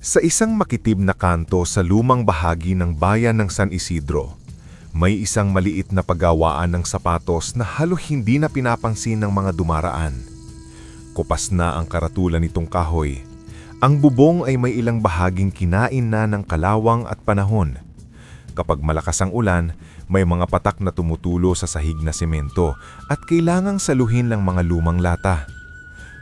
Sa isang makitib na kanto sa lumang bahagi ng bayan ng San Isidro, may isang maliit na paggawaan ng sapatos na halos hindi na pinapansin ng mga dumaraan. Kupas na ang karatulan nitong kahoy. Ang bubong ay may ilang bahaging kinain na ng kalawang at panahon. Kapag malakas ang ulan, may mga patak na tumutulo sa sahig na semento at kailangang saluhin ng mga lumang lata.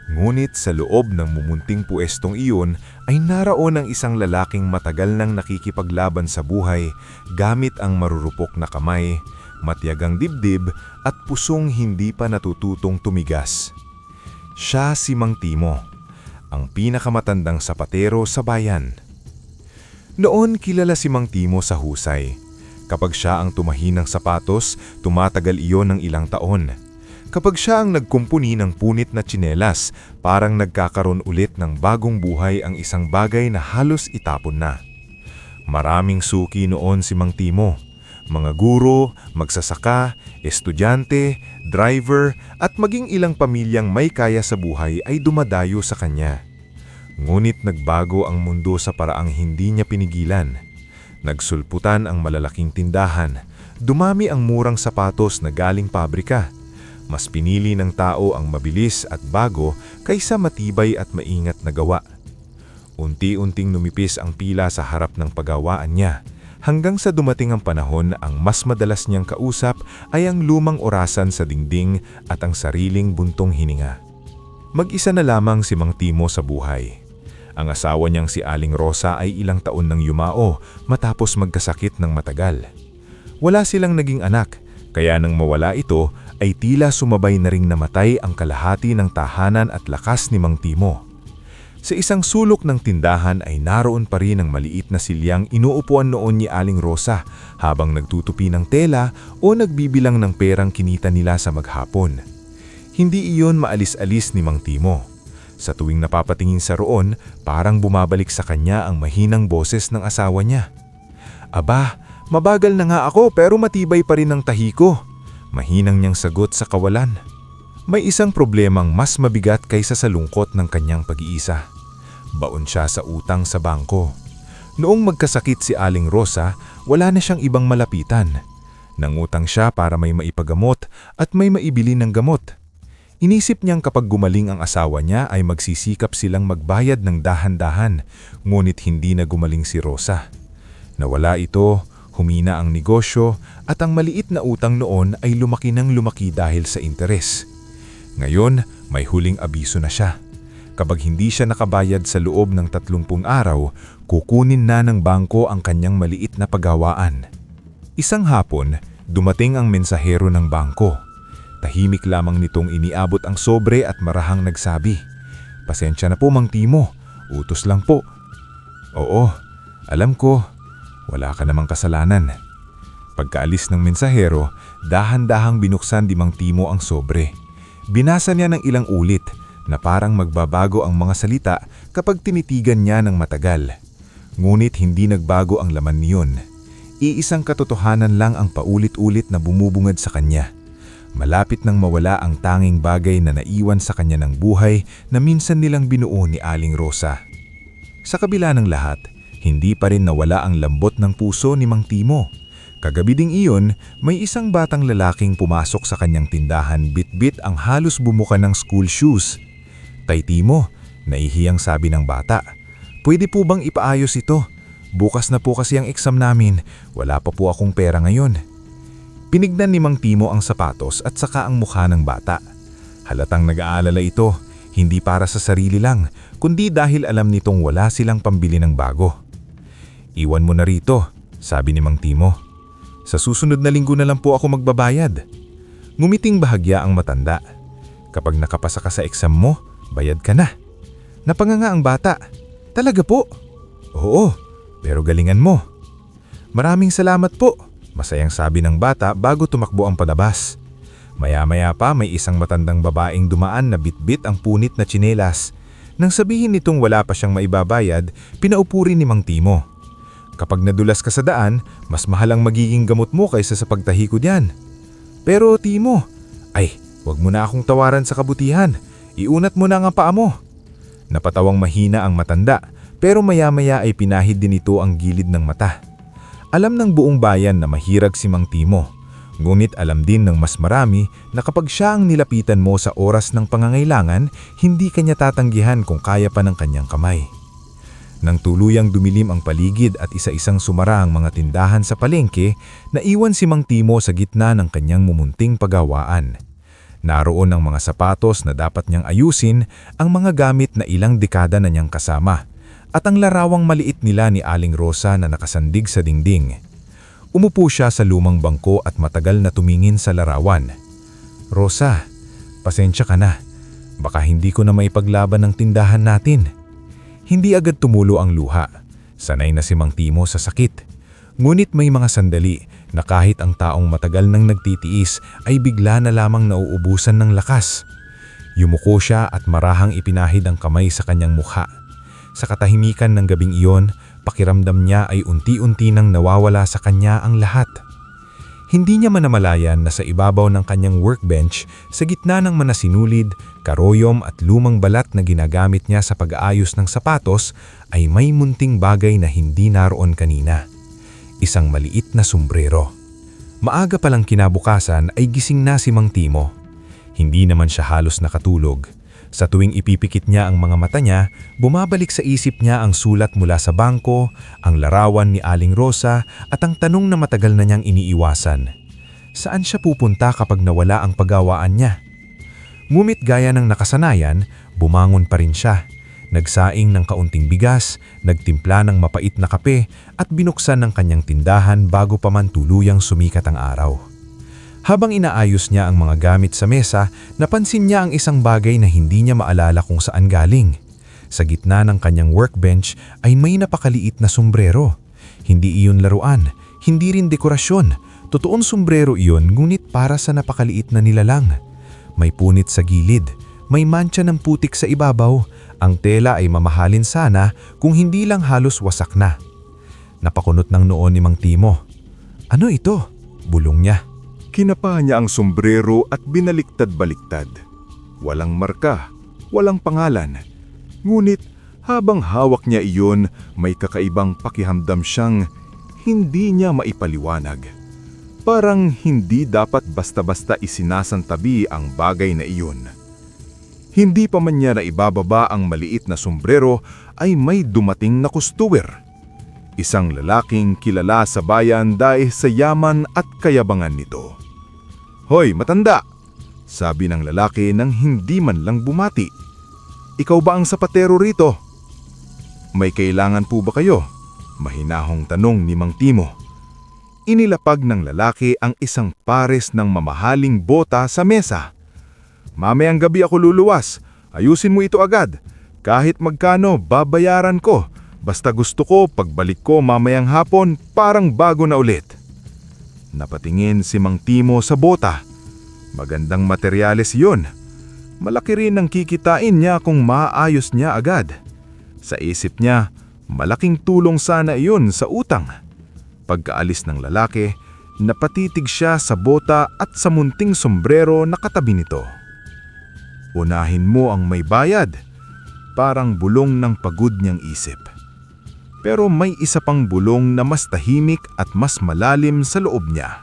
Ngunit sa loob ng mumunting puestong iyon ay naroon ang isang lalaking matagal nang nakikipaglaban sa buhay gamit ang marurupok na kamay, matiyagang dibdib at pusong hindi pa natututong tumigas. Siya si Mang Timo, ang pinakamatandang sapatero sa bayan. Noon kilala si Mang Timo sa husay. Kapag siya ang tumahi ng sapatos, tumatagal iyon ng ilang taon. Kapag siya ang nagkumpuni ng punit na tsinelas, parang nagkakaroon ulit ng bagong buhay ang isang bagay na halos itapon na. Maraming suki noon si Mang Timo. Mga guro, magsasaka, estudyante, driver at maging ilang pamilyang may kaya sa buhay ay dumadayo sa kanya. Ngunit nagbago ang mundo sa paraang hindi niya pinigilan. Nagsulputan ang malalaking tindahan. Dumami ang murang sapatos na galing pabrika. Mas pinili ng tao ang mabilis at bago kaysa matibay at maingat na gawa. Unti-unting numipis ang pila sa harap ng paggawaan niya, hanggang sa dumating ang panahon na ang mas madalas niyang kausap ay ang lumang orasan sa dingding at ang sariling buntong hininga. Mag-isa na lamang si Mang Timo sa buhay. Ang asawa niyang si Aling Rosa ay ilang taon nang yumao matapos magkasakit ng matagal. Wala silang naging anak, kaya nang mawala ito ay tila sumabay na ring namatay ang kalahati ng tahanan at lakas ni Mang Timo. Sa isang sulok ng tindahan ay naroon pa rin ang maliit na silyang inuupuan noon ni Aling Rosa habang nagtutupi ng tela o nagbibilang ng perang kinita nila sa maghapon. Hindi iyon maalis-alis ni Mang Timo. Sa tuwing napapatingin sa roon, parang bumabalik sa kanya ang mahinang boses ng asawa niya. "Aba, mabagal na nga ako pero matibay pa rin ang tahi ko." Mahinang niyang sagot sa kawalan. May isang problemang mas mabigat kaysa sa lungkot ng kanyang pag-iisa. Baon siya sa utang sa bangko. Noong magkasakit si Aling Rosa, wala na siyang ibang malapitan. Nangutang siya para may maipagamot at may maibili ng gamot. Inisip niyang kapag gumaling ang asawa niya ay magsisikap silang magbayad ng dahan-dahan, ngunit hindi na gumaling si Rosa. Nawala ito, humina ang negosyo at ang maliit na utang noon ay lumaki ng lumaki dahil sa interes. Ngayon, may huling abiso na siya. Kapag hindi siya nakabayad sa loob ng 30 araw, kukunin na ng bangko ang kanyang maliit na paggawaan. Isang hapon, dumating ang mensahero ng bangko. Tahimik lamang nitong iniabot ang sobre at marahang nagsabi, "Pasensya na po Mang Timo, utos lang po." "Oo, alam ko. Wala ka namang kasalanan." Pagkaalis ng mensahero, dahan-dahang binuksan ni Mang Timo ang sobre. Binasa niya ng ilang ulit na parang magbabago ang mga salita kapag tinitigan niya ng matagal. Ngunit hindi nagbago ang laman niyon. Iisang katotohanan lang ang paulit-ulit na bumubungad sa kanya. Malapit nang mawala ang tanging bagay na naiwan sa kanya ng buhay na minsan nilang binuo ni Aling Rosa. Sa kabila ng lahat, hindi pa rin nawala ang lambot ng puso ni Mang Timo. Kagabi ding iyon, may isang batang lalaking pumasok sa kanyang tindahan bit-bit ang halos bumuka ng school shoes. "Tay Timo," nahihiyang sabi ng bata, "pwede po bang ipaayos ito? Bukas na po kasi ang exam namin, wala pa po akong pera ngayon." Pinignan ni Mang Timo ang sapatos at saka ang mukha ng bata. Halatang nag-aalala ito, hindi para sa sarili lang, kundi dahil alam nitong wala silang pambili ng bago. "Iwan mo na rito," sabi ni Mang Timo. "Sa susunod na linggo na lang po ako magbabayad." Ngumiting bahagya ang matanda. "Kapag nakapasa ka sa exam mo, bayad ka na." Napanganga ang bata. "Talaga po?" "Oo, pero galingan mo." "Maraming salamat po," masayang sabi ng bata bago tumakbo ang palabas. Maya-maya pa may isang matandang babaeng dumaan na bitbit ang punit na tsinelas. Nang sabihin nitong wala pa siyang maibabayad, pinaupo rin ni Mang Timo. "Kapag nadulas ka sa daan, mas mahal ang magiging gamot mo kaysa sa pagtahi ko diyan." "Pero Timo," "Ay, wag mo na akong tawaran sa kabutihan. Iunat mo na ang paa mo." Napatawang mahina ang matanda, Pero maya-maya ay pinahid din ito ang gilid ng mata. Alam ng buong bayan na mahirag si Mang Timo. Ngunit alam din ng mas marami na kapag siya ang nilapitan mo sa oras ng pangangailangan, hindi kanya tatanggihan kung kaya pa ng kanyang kamay. Nang tuluyang dumilim ang paligid at isa-isang sumara ang mga tindahan sa palengke, naiwan si Mang Timo sa gitna ng kanyang mumunting pagawaan. Naroon ang mga sapatos na dapat niyang ayusin, ang mga gamit na ilang dekada na niyang kasama, at ang larawang maliit nila ni Aling Rosa na nakasandig sa dingding. Umupo siya sa lumang bangko at matagal na tumingin sa larawan. "Rosa, pasensya ka na. Baka hindi ko na maipaglaban ang tindahan natin." Hindi agad tumulo ang luha. Sanay na si Mang Timo sa sakit. Ngunit may mga sandali na kahit ang taong matagal nang nagtitiis ay bigla na lamang nauubusan ng lakas. Yumuko siya at marahang ipinahid ang kamay sa kanyang mukha. Sa katahimikan ng gabing iyon, pakiramdam niya ay unti-unti nang nawawala sa kanya ang lahat. Hindi niya manamalayan na sa ibabaw ng kanyang workbench, sa gitna ng manasinulid, karoyom at lumang balat na ginagamit niya sa pag-aayos ng sapatos, ay may munting bagay na hindi naroon kanina. Isang maliit na sombrero. Maaga palang kinabukasan ay gising na si Mang Timo. Hindi naman siya halos nakatulog. Sa tuwing ipipikit niya ang mga mata niya, bumabalik sa isip niya ang sulat mula sa bangko, ang larawan ni Aling Rosa at ang tanong na matagal na niyang iniiwasan. Saan siya pupunta kapag nawala ang pagawaan niya? Ngunit gaya ng nakasanayan, bumangon pa rin siya. Nagsaing ng kaunting bigas, nagtimpla ng mapait na kape at binuksan ng kanyang tindahan bago pa man tuluyang sumikat ang araw. Habang inaayos niya ang mga gamit sa mesa, napansin niya ang isang bagay na hindi niya maalala kung saan galing. Sa gitna ng kanyang workbench ay may napakaliit na sombrero. Hindi iyon laruan, hindi rin dekorasyon. Totoong sombrero iyon ngunit para sa napakaliit na nilalang. May punit sa gilid, may mantsa ng putik sa ibabaw. Ang tela ay mamahalin sana kung hindi lang halos wasak na. Napakunot ng noon ni Mang Timo. "Ano ito?" bulong niya. Kinapa niya ang sombrero at binaliktad-baliktad. Walang marka, walang pangalan. Ngunit habang hawak niya iyon, may kakaibang pakihamdam siyang hindi niya maipaliwanag. Parang hindi dapat basta-basta isinasantabi ang bagay na iyon. Hindi pa man niya naibababa ang maliit na sombrero ay may dumating na customer. Isang lalaking kilala sa bayan dahil sa yaman at kayabangan nito. "Hoy, matanda!" sabi ng lalaki nang hindi man lang bumati. "Ikaw ba ang sapatero rito?" "May kailangan po ba kayo?" mahinahong tanong ni Mang Timo. Inilapag ng lalaki ang isang pares ng mamahaling bota sa mesa. "Mamayang gabi ako luluwas. Ayusin mo ito agad. Kahit magkano, babayaran ko. Basta gusto ko, pagbalik ko mamayang hapon, parang bago na ulit." Napatingin si Mang Timo sa bota. Magandang materyales yun. Malaki rin ang kikitain niya kung maayos niya agad. Sa isip niya, malaking tulong sana iyon sa utang. Pagkaalis ng lalaki, napatitig siya sa bota at sa munting sombrero na katabi nito. "Unahin mo ang may bayad." Parang bulong ng pagod niyang isip. Pero may isa pang bulong na mas tahimik at mas malalim sa loob niya.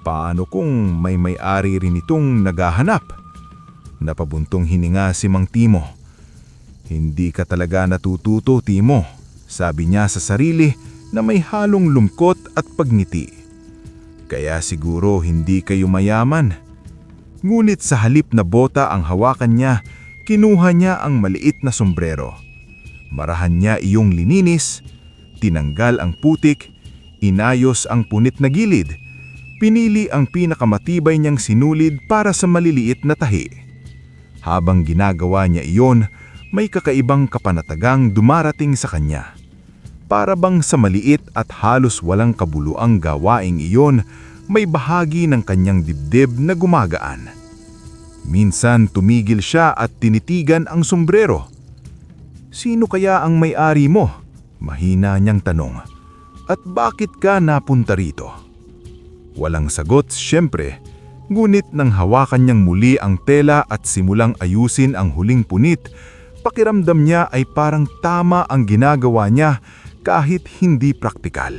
"Paano kung may may-ari rin itong naghahanap?" Napabuntong hininga si Mang Timo. "Hindi ka talaga natututo, Timo," sabi niya sa sarili na may halong lungkot at pagngiti. "Kaya siguro hindi kayo mayaman." Ngunit sa halip na bota ang hawakan niya, kinuha niya ang maliit na sombrero. Marahan niya iyong lininis, tinanggal ang putik, inayos ang punit na gilid, pinili ang pinakamatibay niyang sinulid para sa maliliit na tahi. Habang ginagawa niya iyon, may kakaibang kapanatagang dumarating sa kanya. Para bang sa maliit at halos walang kabuluang gawaing iyon, may bahagi ng kanyang dibdib na gumagaan. Minsan tumigil siya at tinitigan ang sombrero. "Sino kaya ang may-ari mo?" mahina niyang tanong. "At bakit ka napunta rito?" Walang sagot siyempre, ngunit nang hawakan niyang muli ang tela at simulang ayusin ang huling punit, pakiramdam niya ay parang tama ang ginagawa niya kahit hindi praktikal.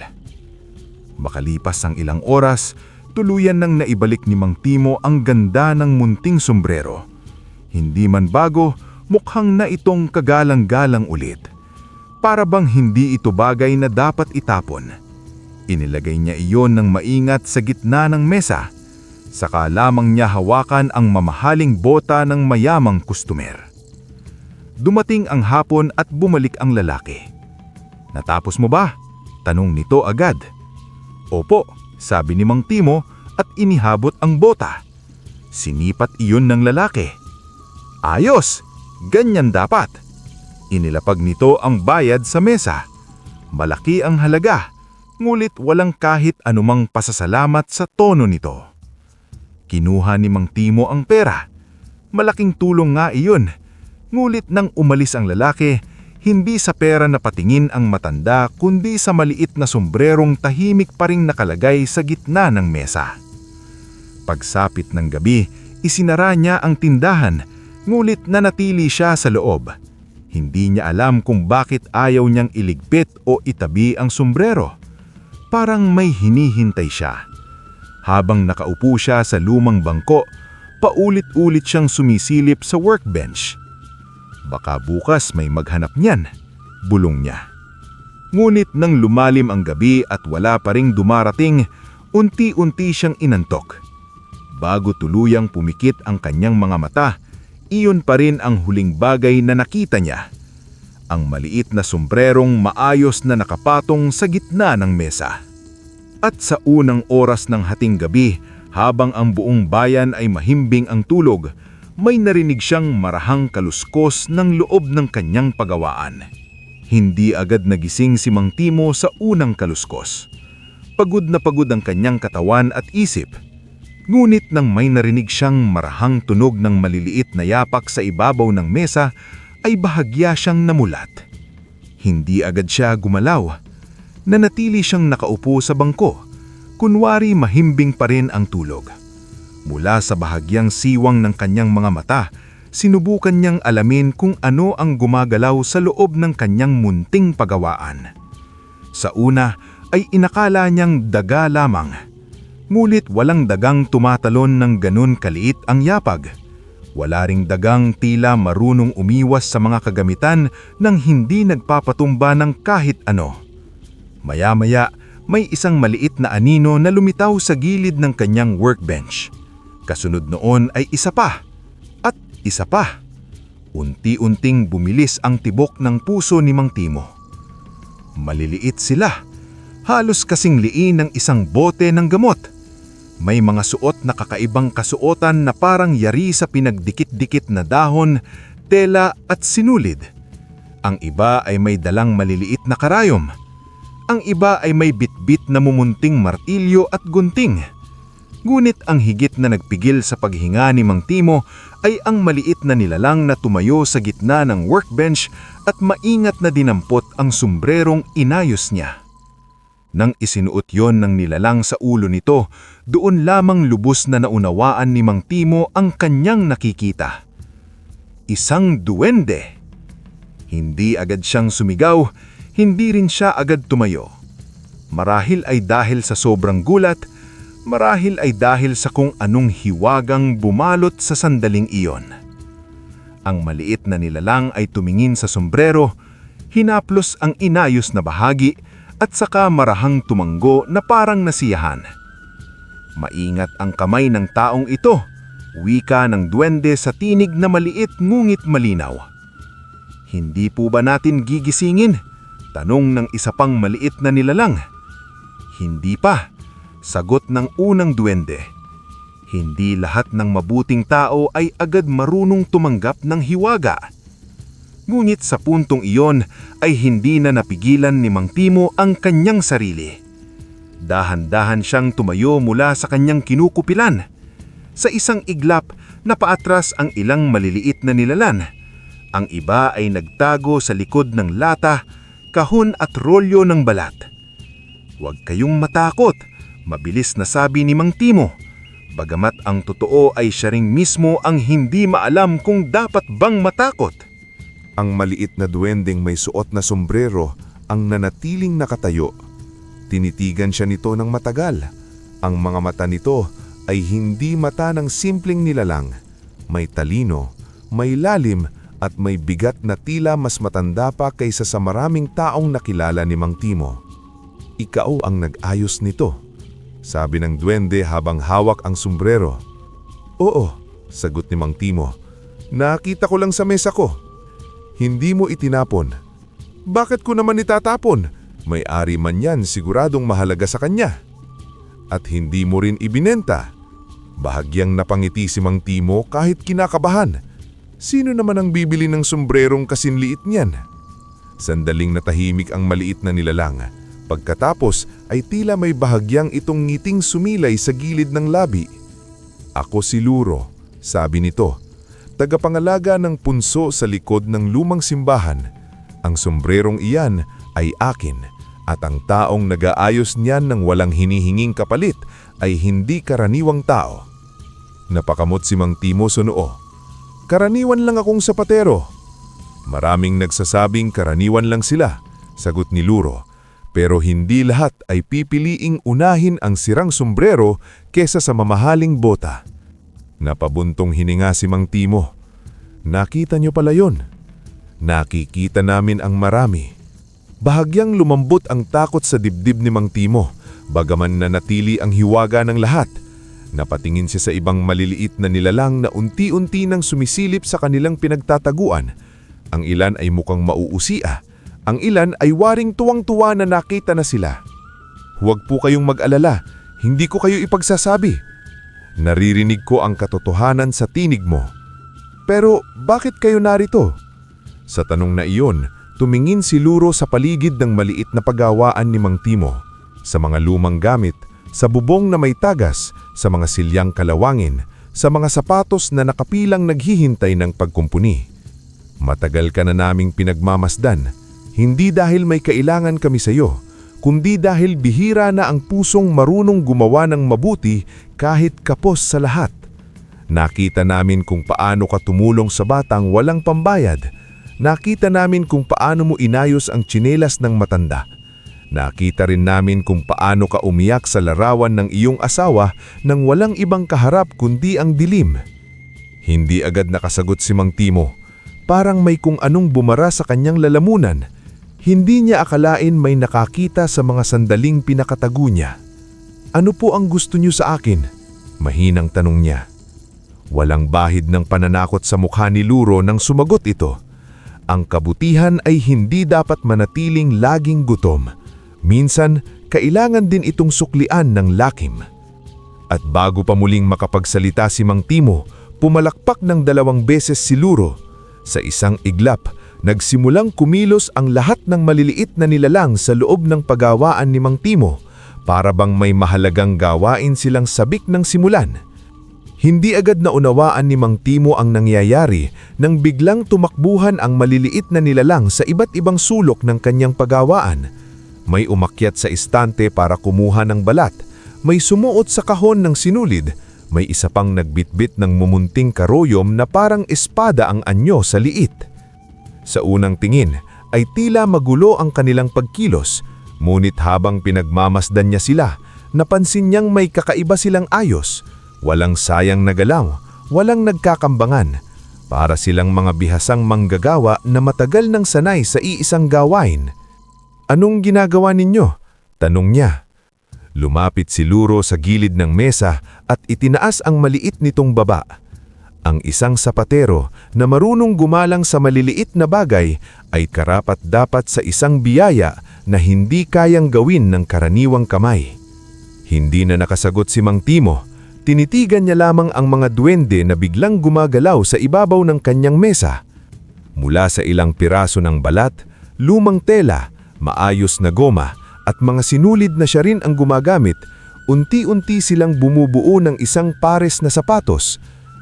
Makalipas ang ilang oras, tuluyan nang naibalik ni Mang Timo ang ganda ng munting sombrero. Hindi man bago, mukhang na itong kagalang-galang ulit. Para bang hindi ito bagay na dapat itapon. Inilagay niya iyon ng maingat sa gitna ng mesa. Saka lamang niya hawakan ang mamahaling bota ng mayamang kustumer. Dumating ang hapon at bumalik ang lalaki. "Natapos mo ba?" tanong nito agad. "Opo," sabi ni Mang Timo at inihabot ang bota. Sinipat iyon ng lalaki. "Ayos! Ganyan dapat." Inilapag nito ang bayad sa mesa. Malaki ang halaga, ngulit walang kahit anumang pasasalamat sa tono nito. Kinuha ni Mang Timo ang pera. Malaking tulong nga iyon. Ngulit nang umalis ang lalaki, hindi sa pera na patingin ang matanda kundi sa maliit na sombrerong tahimik pa ring nakalagay sa gitna ng mesa. Pagsapit ng gabi, isinara niya ang tindahan, ngulit nanatili siya sa loob. Hindi niya alam kung bakit ayaw niyang iligpit o itabi ang sombrero. Parang may hinihintay siya. Habang nakaupo siya sa lumang bangko, paulit-ulit siyang sumisilip sa workbench. Baka bukas may maghanap niyan, bulong niya. Ngunit nang lumalim ang gabi at wala pa ring dumarating, unti-unti siyang inantok. Bago tuluyang pumikit ang kanyang mga mata, iyon pa rin ang huling bagay na nakita niya. Ang maliit na sombrerong maayos na nakapatong sa gitna ng mesa. At sa unang oras ng hating gabi, habang ang buong bayan ay mahimbing ang tulog, may narinig siyang marahang kaluskos ng loob ng kanyang pagawaan. Hindi agad nagising si Mang Timo sa unang kaluskos. Pagod na pagod ang kanyang katawan at isip. Ngunit nang may narinig siyang marahang tunog ng maliliit na yapak sa ibabaw ng mesa, ay bahagya siyang namulat. Hindi agad siya gumalaw. Nanatili siyang nakaupo sa bangko. Kunwari mahimbing pa rin ang tulog. Mula sa bahagyang siwang ng kanyang mga mata, sinubukan niyang alamin kung ano ang gumagalaw sa loob ng kanyang munting pagawaan. Sa una ay inakala niyang daga lamang. Ngunit walang dagang tumatalon ng ganun kaliit ang yapag. Wala ring dagang tila marunong umiwas sa mga kagamitan nang hindi nagpapatumba ng kahit ano. Maya-maya, may isang maliit na anino na lumitaw sa gilid ng kanyang workbench. Kasunod noon ay isa pa, at isa pa. Unti-unting bumilis ang tibok ng puso ni Mang Timo. Maliliit sila, halos kasing liin ng isang bote ng gamot. May mga suot na kakaibang kasuotan na parang yari sa pinagdikit-dikit na dahon, tela at sinulid. Ang iba ay may dalang maliliit na karayom. Ang iba ay may bitbit na mumunting martilyo at gunting. Ngunit ang higit na nagpigil sa paghinga ni Mang Timo ay ang maliit na nilalang na tumayo sa gitna ng workbench at maingat na dinampot ang sombrerong inayos niya. Nang isinuot yon ng nilalang sa ulo nito, doon lamang lubos na naunawaan ni Mang Timo ang kanyang nakikita. Isang duwende. Hindi agad siyang sumigaw, hindi rin siya agad tumayo. Marahil ay dahil sa sobrang gulat, marahil ay dahil sa kung anong hiwagang bumalot sa sandaling iyon. Ang maliit na nilalang ay tumingin sa sombrero, hinaplos ang inayos na bahagi at saka marahang tumanggo na parang nasiyahan. Maingat ang kamay ng taong ito, wika ng duwende sa tinig na maliit ngunit malinaw. Hindi po ba natin gigisingin? Tanong ng isa pang maliit na nilalang. Hindi pa. Sagot ng unang duwende. Hindi lahat ng mabuting tao ay agad marunong tumanggap ng hiwaga. Ngunit sa puntong iyon ay hindi na napigilan ni Mang Timo ang kanyang sarili. Dahan-dahan siyang tumayo mula sa kanyang kinukupilan. Sa isang iglap, napaatras ang ilang maliliit na nilalan. Ang iba ay nagtago sa likod ng lata, kahon at rolyo ng balat. Huwag kayong matakot, mabilis na sabi ni Mang Timo. Bagamat ang totoo ay siya ring mismo ang hindi maalam kung dapat bang matakot. Ang maliit na duwendeng may suot na sombrero ang nanatiling nakatayo. Tinitigan siya nito ng matagal. Ang mga mata nito ay hindi mata ng simpleng nilalang. May talino, may lalim at may bigat na tila mas matanda pa kaysa sa maraming taong nakilala ni Mang Timo. "Ikaw ang nag-ayos nito," sabi ng duwende habang hawak ang sombrero. "Oo," sagot ni Mang Timo. "Nakita ko lang sa mesa ko." "Hindi mo itinapon." "Bakit ko naman itatapon? May-ari man yan, siguradong mahalaga sa kanya." "At hindi mo rin ibinenta." Bahagyang napangiti si Mang Timo kahit kinakabahan. Sino naman ang bibili ng sombrerong kasinliit niyan? Sandaling natahimik ang maliit na nilalang. Pagkatapos ay tila may bahagyang itong ngiting sumilay sa gilid ng labi. "Ako si Luro," sabi nito. "Tagapangalaga ng punso sa likod ng lumang simbahan. Ang sombrerong iyan ay akin at ang taong nag-aayos niyan ng walang hinihinging kapalit ay hindi karaniwang tao." Napakamot si Mang Timo sa noo. "Karaniwan lang akong sapatero." "Maraming nagsasabing karaniwan lang sila," sagot ni Luro. "Pero hindi lahat ay pipiliing unahin ang sirang sombrero kesa sa mamahaling bota." Napabuntong hininga si Mang Timo. "Nakita niyo pala yun?" "Nakikita namin ang marami." Bahagyang lumambot ang takot sa dibdib ni Mang Timo, bagaman nanatili ang hiwaga ng lahat. Napatingin siya sa ibang maliliit na nilalang na unti-unti nang sumisilip sa kanilang pinagtataguan. Ang ilan ay mukhang mauusia, ang ilan ay waring tuwang-tuwa na nakita na sila. "Huwag po kayong mag-alala, hindi ko kayo ipagsasabi. Naririnig ko ang katotohanan sa tinig mo." "Pero bakit kayo narito?" Sa tanong na iyon, tumingin si Luro sa paligid ng maliit na pagawaan ni Mang Timo, sa mga lumang gamit, sa bubong na may tagas, sa mga silyang kalawangin, sa mga sapatos na nakapilang naghihintay ng pagkumpuni. "Matagal ka na naming pinagmamasdan, hindi dahil may kailangan kami sa iyo, kundi dahil bihira na ang pusong marunong gumawa ng mabuti kahit kapos sa lahat. Nakita namin kung paano ka tumulong sa batang walang pambayad. Nakita namin kung paano mo inayos ang tsinelas ng matanda. Nakita rin namin kung paano ka umiyak sa larawan ng iyong asawa nang walang ibang kaharap kundi ang dilim." Hindi agad nakasagot si Mang Timo. Parang may kung anong bumara sa kanyang lalamunan. Hindi niya akalain may nakakita sa mga sandaling pinakatago niya. "Ano po ang gusto niyo sa akin?" Mahinang tanong niya. Walang bahid ng pananakot sa mukha ni Luro nang sumagot ito. Ang kabutihan ay hindi dapat manatiling laging gutom. Minsan, kailangan din itong suklian ng lakim. At bago pa muling makapagsalita si Mang Timo, pumalakpak ng 2 beses si Luro. Sa isang iglap, nagsimulang kumilos ang lahat ng maliliit na nilalang sa loob ng pagawaan ni Mang Timo, para bang may mahalagang gawain silang sabik ng simulan. Hindi agad naunawaan ni Mang Timo ang nangyayari nang biglang tumakbuhan ang maliliit na nilalang sa iba't ibang sulok ng kanyang pagawaan. May umakyat sa istante para kumuha ng balat, may sumuot sa kahon ng sinulid, may isa pang nagbitbit ng mumunting karoyom na parang espada ang anyo sa liit. Sa unang tingin ay tila magulo ang kanilang pagkilos, ngunit habang pinagmamasdan niya sila, napansin niyang may kakaiba silang ayos. Walang sayang na galaw, walang nagkakambangan. Para silang mga bihasang manggagawa na matagal nang sanay sa iisang gawain. "Anong ginagawa ninyo?" tanong niya. Lumapit si Luro sa gilid ng mesa at itinaas ang maliit nitong baba. Ang isang sapatero na marunong gumalang sa maliliit na bagay ay karapat-dapat sa isang biyaya na hindi kayang gawin ng karaniwang kamay. Hindi na nakasagot si Mang Timo. Tinitigan niya lamang ang mga duwende na biglang gumagalaw sa ibabaw ng kanyang mesa. Mula sa ilang piraso ng balat, lumang tela, maayos na goma, at mga sinulid na siya rin ang gumagamit, unti-unti silang bumubuo ng isang pares na sapatos.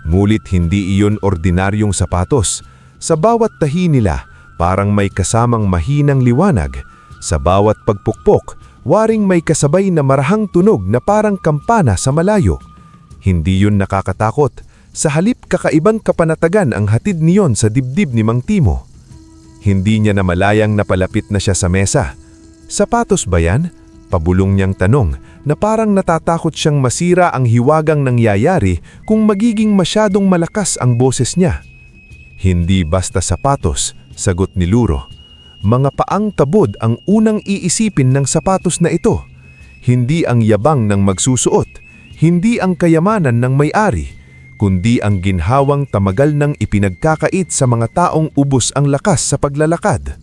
Ngulit hindi iyon ordinaryong sapatos. Sa bawat tahi nila, parang may kasamang mahinang liwanag. Sa bawat pagpukpok, waring may kasabay na marahang tunog na parang kampana sa malayo. Hindi yun nakakatakot. Sa halip kakaibang kapanatagan ang hatid niyon sa dibdib ni Mang Timo. Hindi niya namalayang napalapit na siya sa mesa. Sapatos ba yan? Pabulong niyang tanong na parang natatakot siyang masira ang hiwagang nangyayari kung magiging masyadong malakas ang boses niya. Hindi basta sapatos, sagot ni Luro. Mga paang tabod ang unang iisipin ng sapatos na ito. Hindi ang yabang ng magsusuot, hindi ang kayamanan ng may-ari, kundi ang ginhawang tamagal ng ipinagkakait sa mga taong ubos ang lakas sa paglalakad.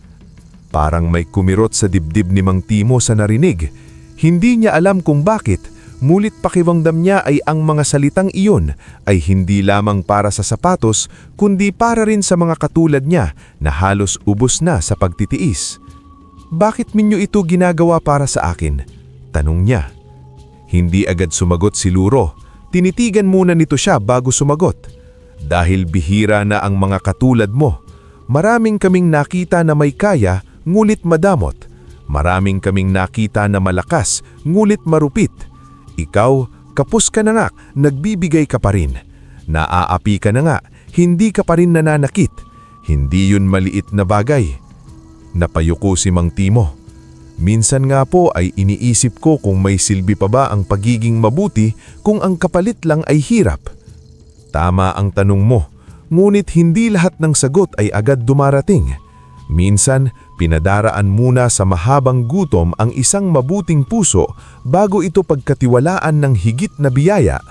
Parang may kumirot sa dibdib ni Mang Timo sa narinig. Hindi niya alam kung bakit, mulit pakiramdam niya ay ang mga salitang iyon ay hindi lamang para sa sapatos, kundi para rin sa mga katulad niya na halos ubos na sa pagtitiis. Bakit minyo ito ginagawa para sa akin? Tanong niya. Hindi agad sumagot si Luro. Tinitigan muna nito siya bago sumagot. Dahil bihira na ang mga katulad mo. Maraming kaming nakita na may kaya, ngulit madamot. Maraming kaming nakita na malakas, ngulit marupit. Ikaw, kapos ka na nga, nagbibigay ka pa rin. Naaapi ka na nga, hindi ka pa rin nananakit. Hindi yun maliit na bagay. Napayuko si Mang Timo. Minsan nga po ay iniisip ko kung may silbi pa ba ang pagiging mabuti kung ang kapalit lang ay hirap. Tama ang tanong mo, ngunit hindi lahat ng sagot ay agad dumarating. Minsan, pinadaraan muna sa mahabang gutom ang isang mabuting puso bago ito pagkatiwalaan ng higit na biyaya.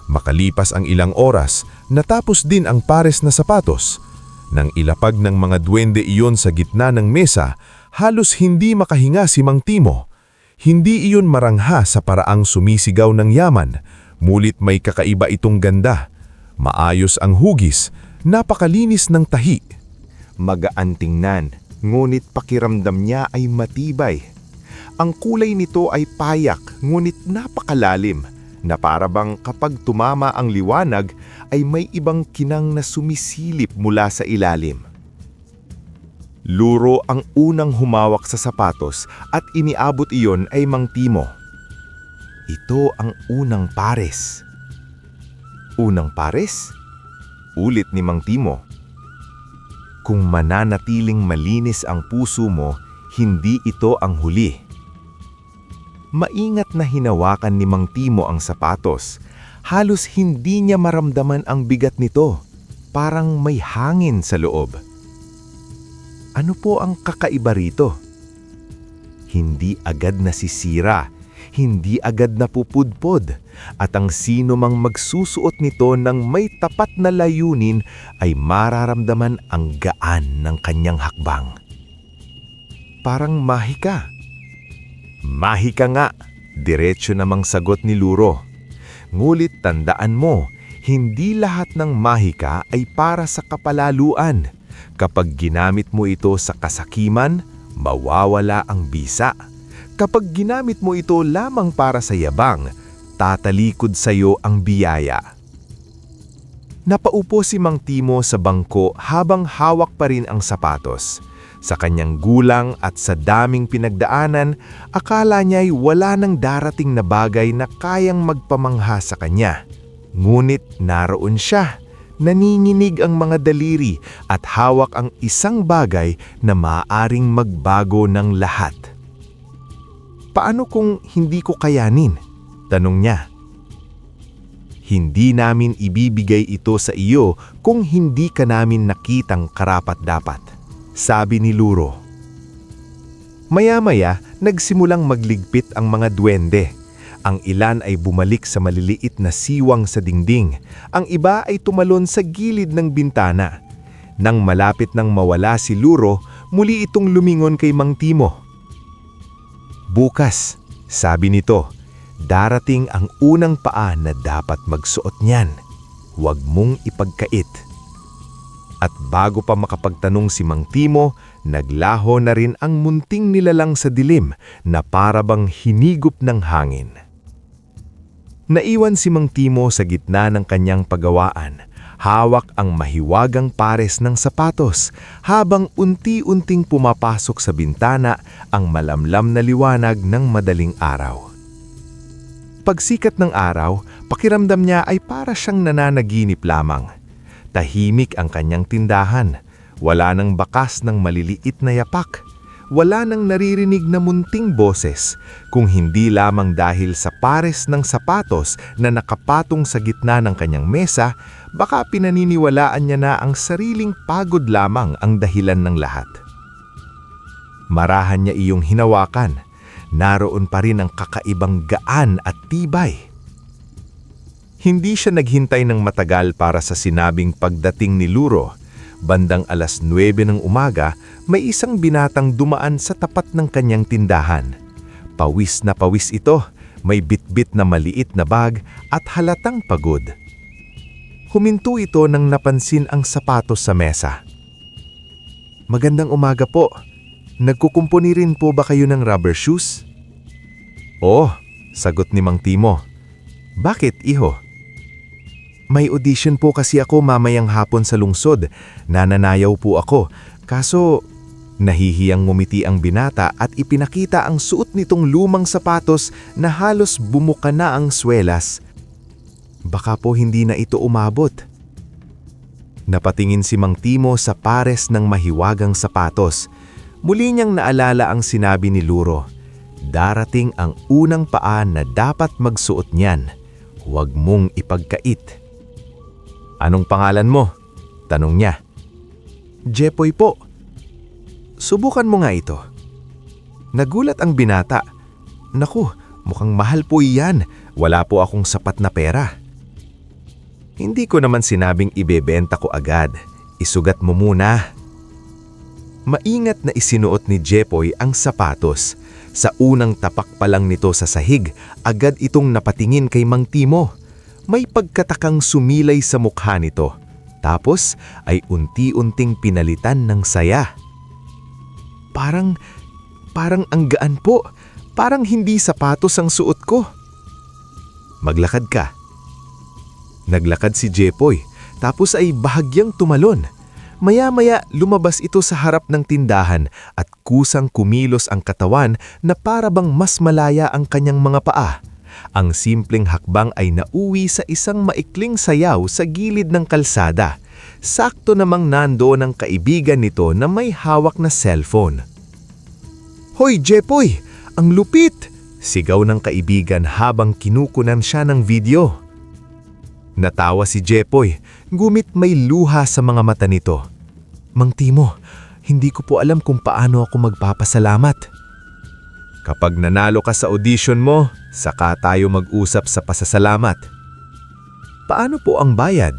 Makalipas ang ilang oras, natapos din ang pares na sapatos. Nang ilapag ng mga duwende iyon sa gitna ng mesa, halos hindi makahinga si Mang Timo. Hindi iyon marangha sa paraang sumisigaw ng yaman, mulit may kakaiba itong ganda. Maayos ang hugis, napakalinis ng tahi. Magaan tingnan, ngunit pakiramdam niya ay matibay. Ang kulay nito ay payak, ngunit napakalalim, na parabang kapag tumama ang liwanag ay may ibang kinang na sumisilip mula sa ilalim. Luro ang unang humawak sa sapatos at iniabot iyon ay Mang Timo. Ito ang unang pares. Unang pares? Ulit ni Mang Timo. Kung mananatiling malinis ang puso mo, hindi ito ang huli. Maingat na hinawakan ni Mang Timo ang sapatos. Halos hindi niya maramdaman ang bigat nito. Parang may hangin sa loob. Ano po ang kakaiba rito? Hindi agad nasisira, hindi agad napupudpod, at ang sino mang magsusuot nito ng may tapat na layunin ay mararamdaman ang gaan ng kanyang hakbang. Parang mahika. Mahika nga, diretso namang sagot ni Luro. Ngulit tandaan mo, hindi lahat ng mahika ay para sa kapalaluan. Kapag ginamit mo ito sa kasakiman, mawawala ang bisa. Kapag ginamit mo ito lamang para sa yabang, tatalikod sa iyo ang biyaya. Napaupo si Mang Timo sa bangko habang hawak pa rin ang sapatos. Sa kanyang gulang at sa daming pinagdaanan, akala niya'y wala nang darating na bagay na kayang magpamangha sa kanya. Ngunit naroon siya. Naninginig ang mga daliri at hawak ang isang bagay na maaaring magbago ng lahat. Paano kung hindi ko kayanin? Tanong niya. Hindi namin ibibigay ito sa iyo kung hindi ka namin nakitang karapat-dapat, sabi ni Luro. Maya-maya, nagsimulang magligpit ang mga duwende. Ang ilan ay bumalik sa maliliit na siwang sa dingding. Ang iba ay tumalon sa gilid ng bintana. Nang malapit nang mawala si Luro, muli itong lumingon kay Mang Timo. Bukas, sabi nito, darating ang unang paa na dapat magsuot niyan. Huwag mong ipagkait. At bago pa makapagtanong si Mang Timo, naglaho na rin ang munting nilalang sa dilim na parabang hinigop ng hangin. Naiwan si Mang Timo sa gitna ng kanyang paggawaan. Hawak ang mahiwagang pares ng sapatos habang unti-unting pumapasok sa bintana ang malamlam na liwanag ng madaling araw. Pagsikat ng araw, pakiramdam niya ay para siyang nananaginip lamang. Tahimik ang kanyang tindahan. Wala nang bakas ng maliliit na yapak. Wala nang naririnig na munting boses, kung hindi lamang dahil sa pares ng sapatos na nakapatong sa gitna ng kanyang mesa, baka pinaniniwalaan niya na ang sariling pagod lamang ang dahilan ng lahat. Marahan niya iyong hinawakan, naroon pa rin ang kakaibang gaan at tibay. Hindi siya naghintay ng matagal para sa sinabing pagdating ni Luro. Bandang 9:00 ng umaga, may isang binatang dumaan sa tapat ng kanyang tindahan. Pawis na pawis ito, may bitbit na maliit na bag at halatang pagod. Huminto ito nang napansin ang sapatos sa mesa. "Magandang umaga po. Nagkukumpuni rin po ba kayo ng rubber shoes?" "Oh," sagot ni Mang Timo. "Bakit, iho?" "May audition po kasi ako mamayang hapon sa lungsod. Nananayaw po ako. Kaso, nahihiyang ngumiti ang binata at ipinakita ang suot nitong lumang sapatos na halos bumuka na ang swelas. Baka po hindi na ito umabot." Napatingin si Mang Timo sa pares ng mahiwagang sapatos. Muli niyang naalala ang sinabi ni Luro. Darating ang unang paa na dapat magsuot niyan. Huwag mong ipagkait. "Anong pangalan mo?" tanong niya. "Jepoy po." "Subukan mo nga ito." Nagulat ang binata. "Naku, mukhang mahal po iyan. Wala po akong sapat na pera." "Hindi ko naman sinabing ibebenta ko agad. Isugat mo muna." Maingat na isinuot ni Jepoy ang sapatos. Sa unang tapak pa lang nito sa sahig, agad itong napatingin kay Mang Timo. May pagkatakang sumilay sa mukha nito. Tapos ay unti-unting pinalitan ng saya. Parang ang gaan po. Parang hindi sapatos ang suot ko." "Maglakad ka." Naglakad si Jepoy, tapos ay bahagyang tumalon. Maya-maya lumabas ito sa harap ng tindahan at kusang kumilos ang katawan na para bang mas malaya ang kanyang mga paa. Ang simpleng hakbang ay nauwi sa isang maikling sayaw sa gilid ng kalsada. Sakto namang nandoon ang kaibigan nito na may hawak na cellphone. "Hoy, Jepoy! Ang lupit!" sigaw ng kaibigan habang kinukunan siya ng video. Natawa si Jepoy, gumit may luha sa mga mata nito. "Mang Timo, hindi ko po alam kung paano ako magpapasalamat." "Kapag nanalo ka sa audition mo, saka tayo mag-usap sa pasasalamat." "Paano po ang bayad?"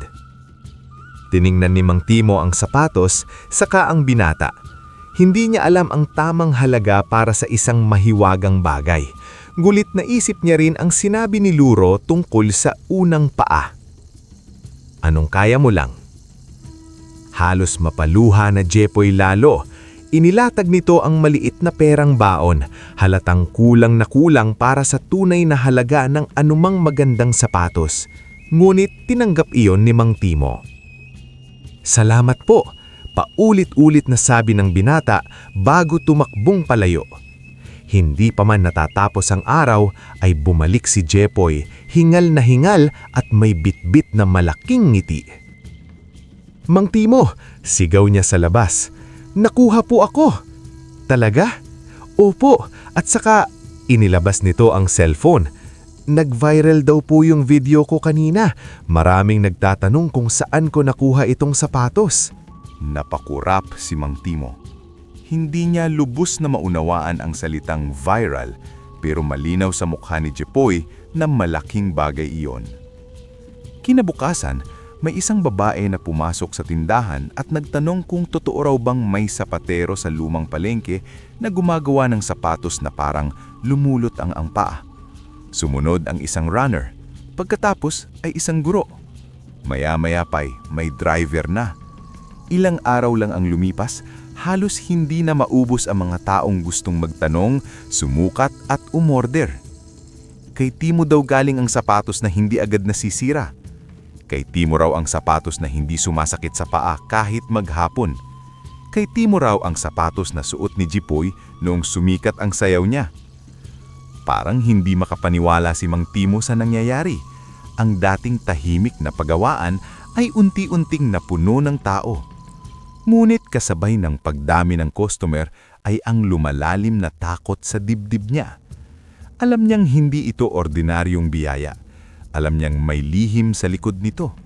Tiningnan ni Mang Timo ang sapatos, saka ang binata. Hindi niya alam ang tamang halaga para sa isang mahiwagang bagay. Gulit na isip niya rin ang sinabi ni Luro tungkol sa unang paa. "Anong kaya mo lang?" Halos mapaluha na Jepoy lalo. Inilatag nito ang maliit na perang baon, halatang kulang na kulang para sa tunay na halaga ng anumang magandang sapatos. Ngunit tinanggap iyon ni Mang Timo. "Salamat po," paulit-ulit na sabi ng binata bago tumakbong palayo. Hindi pa man natatapos ang araw ay bumalik si Jepoy, hingal na hingal at may bitbit na malaking ngiti. "Mang Timo," sigaw niya sa labas. "Nakuha po ako." "Talaga?" "Opo, at saka," inilabas nito ang cellphone. "Nag-viral daw po yung video ko kanina. Maraming nagtatanong kung saan ko nakuha itong sapatos." Napakurap si Mang Timo. Hindi niya lubos na maunawaan ang salitang viral, pero malinaw sa mukha ni Jepoy na malaking bagay iyon. Kinabukasan, may isang babae na pumasok sa tindahan at nagtanong kung totoo raw bang may sapatero sa lumang palengke na gumagawa ng sapatos na parang lumulot ang paa. Sumunod ang isang runner. Pagkatapos ay isang guro. Maya-maya pa'y may driver na. Ilang araw lang ang lumipas, halos hindi na maubos ang mga taong gustong magtanong, sumukat at umorder. Kay Timo daw galing ang sapatos na hindi agad nasisira. Kay Timo raw ang sapatos na hindi sumasakit sa paa kahit maghapon. Kay Timo raw ang sapatos na suot ni Jepoy noong sumikat ang sayaw niya. Parang hindi makapaniwala si Mang Timo sa nangyayari. Ang dating tahimik na pagawaan ay unti-unting napuno ng tao. Ngunit kasabay ng pagdami ng customer ay ang lumalalim na takot sa dibdib niya. Alam niyang hindi ito ordinaryong biyaya. Alam niyang may lihim sa likod nito.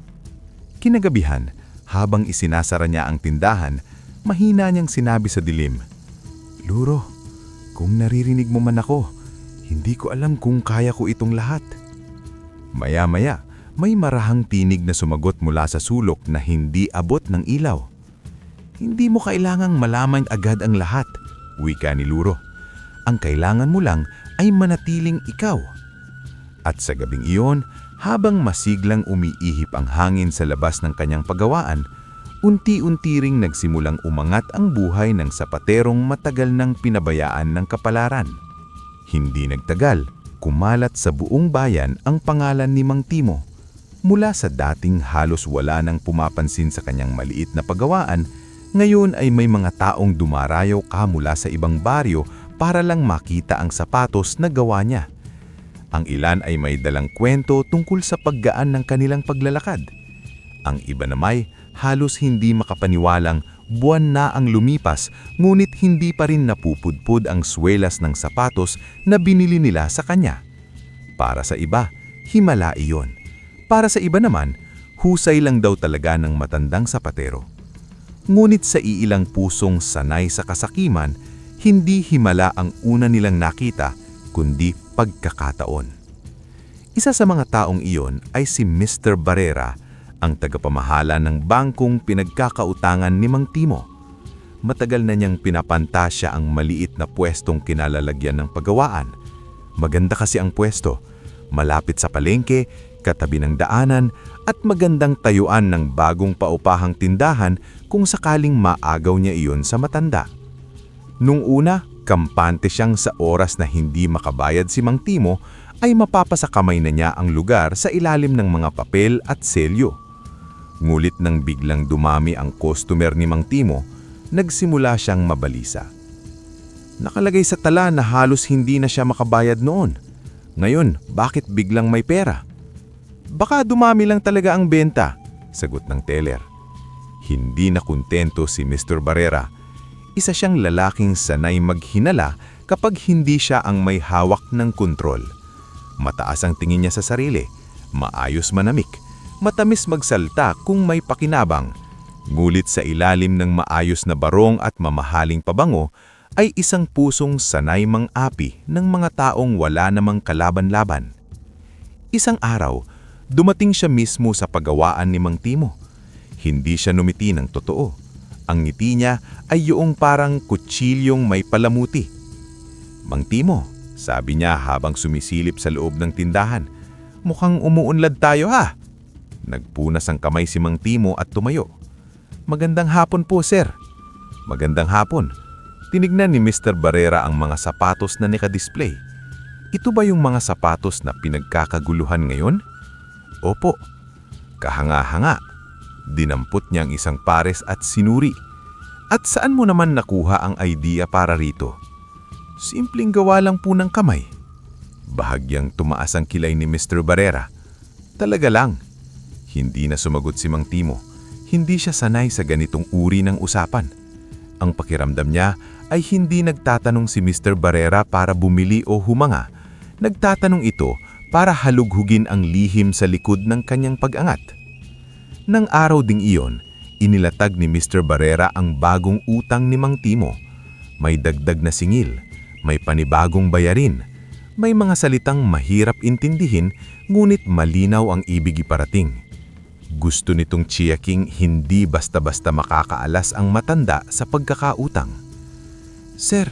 Kinagabihan, habang isinasara niya ang tindahan, mahina niyang sinabi sa dilim, "Luro, kung naririnig mo man ako, hindi ko alam kung kaya ko itong lahat." Maya-maya, may marahang tinig na sumagot mula sa sulok na hindi abot ng ilaw. "Hindi mo kailangang malaman agad ang lahat," wika ni Luro. "Ang kailangan mo lang ay manatiling ikaw." At sa gabing iyon, habang masiglang umiihip ang hangin sa labas ng kanyang paggawaan, unti-unti ring nagsimulang umangat ang buhay ng sapaterong matagal nang pinabayaan ng kapalaran. Hindi nagtagal, kumalat sa buong bayan ang pangalan ni Mang Timo. Mula sa dating halos wala nang pumapansin sa kanyang maliit na paggawaan, ngayon ay may mga taong dumarayo mula sa ibang baryo para lang makita ang sapatos na gawa niya. Ang ilan ay may dalang kwento tungkol sa paggaan ng kanilang paglalakad. Ang iba namay halos hindi makapaniwalang buwan na ang lumipas ngunit hindi pa rin napupudpud ang swelas ng sapatos na binili nila sa kanya. Para sa iba, himala iyon. Para sa iba naman, husay lang daw talaga ng matandang sapatero. Ngunit sa iilang pusong sanay sa kasakiman, hindi himala ang una nilang nakita, kundi pagkakataon. Isa sa mga taong iyon ay si Mr. Barrera, ang tagapamahala ng bangkong pinagkakautangan ni Mang Timo. Matagal na niyang pinapantasya ang maliit na pwestong kinalalagyan ng paggawaan. Maganda kasi ang pwesto, malapit sa palengke, katabi ng daanan, at magandang tayuan ng bagong paupahang tindahan kung sakaling maagaw niya iyon sa matanda. Nung una, kampante siyang sa oras na hindi makabayad si Mang Timo ay mapapasakamay na niya ang lugar sa ilalim ng mga papel at selyo. Ngulit nang biglang dumami ang customer ni Mang Timo, nagsimula siyang mabalisa. Nakalagay sa tala na halos hindi na siya makabayad noon. Ngayon, bakit biglang may pera? "Baka dumami lang talaga ang benta," sagot ng teller. Hindi na kontento si Mr. Barrera. Isa siyang lalaking sanay maghinala kapag hindi siya ang may hawak ng kontrol. Mataas ang tingin niya sa sarili, maayos manamik, matamis magsalta kung may pakinabang. Ngulit sa ilalim ng maayos na barong at mamahaling pabango ay isang pusong sanay mang-api ng mga taong wala namang kalaban-laban. Isang araw, dumating siya mismo sa paggawaan ni Mang Timo. Hindi siya numiti ng totoo. Ang ngiti niya ay yung parang kutsilyong may palamuti. "Mang Timo," sabi niya habang sumisilip sa loob ng tindahan, "mukhang umuunlad tayo ha." Nagpunas ang kamay si Mang Timo at tumayo. "Magandang hapon po, sir." "Magandang hapon." Tinignan ni Mr. Barrera ang mga sapatos na nakadisplay. "Ito ba yung mga sapatos na pinagkakaguluhan ngayon?" "Opo." Kahanga-hanga. Dinampot niya ang isang pares at sinuri. "At saan mo naman nakuha ang idea para rito?" "Simpleng gawa lang po ng kamay." Bahagyang tumaas ang kilay ni Mr. Barrera. "Talaga lang." Hindi na sumagot si Mang Timo. Hindi siya sanay sa ganitong uri ng usapan. Ang pakiramdam niya ay hindi nagtatanong si Mr. Barrera para bumili o humanga. Nagtatanong ito para halughugin ang lihim sa likod ng kanyang pag-angat. Nang araw ding iyon, inilatag ni Mr. Barrera ang bagong utang ni Mang Timo. May dagdag na singil, may panibagong bayarin, may mga salitang mahirap intindihin ngunit malinaw ang ibig iparating. Gusto nitong tsiyaking hindi basta-basta makakaalas ang matanda sa pagkakautang. "Sir,"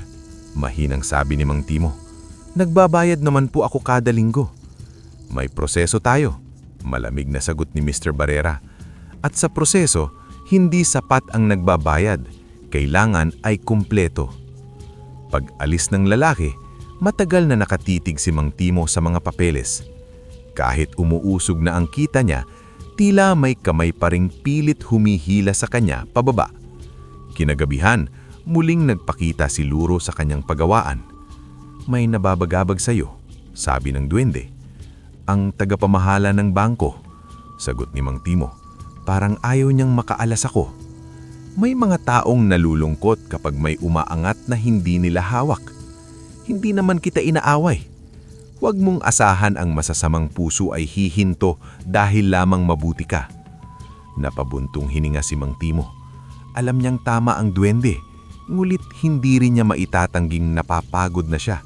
mahinang sabi ni Mang Timo, "nagbabayad naman po ako kada linggo." "May proseso tayo," malamig na sagot ni Mr. Barrera. "At sa proseso, hindi sapat ang nagbabayad, kailangan ay kumpleto." Pag alis ng lalaki, matagal na nakatitig si Mang Timo sa mga papeles. Kahit umuusog na ang kita niya, tila may kamay pa ring pilit humihila sa kanya pababa. Kinagabihan, muling nagpakita si Luro sa kanyang paggawaan. "May nababagabag sa'yo," sabi ng duwende. "Ang tagapamahala ng bangko," sagot ni Mang Timo. Parang ayaw niyang makaalas ako. May mga taong nalulungkot kapag may umaangat na hindi nila hawak. Hindi naman kita inaaway. Huwag mong asahan ang masasamang puso ay hihinto dahil lamang mabuti ka. Napabuntong hininga si Mang Timo. Alam niyang tama ang duwende, ngulit hindi rin niya maitatangging napapagod na siya.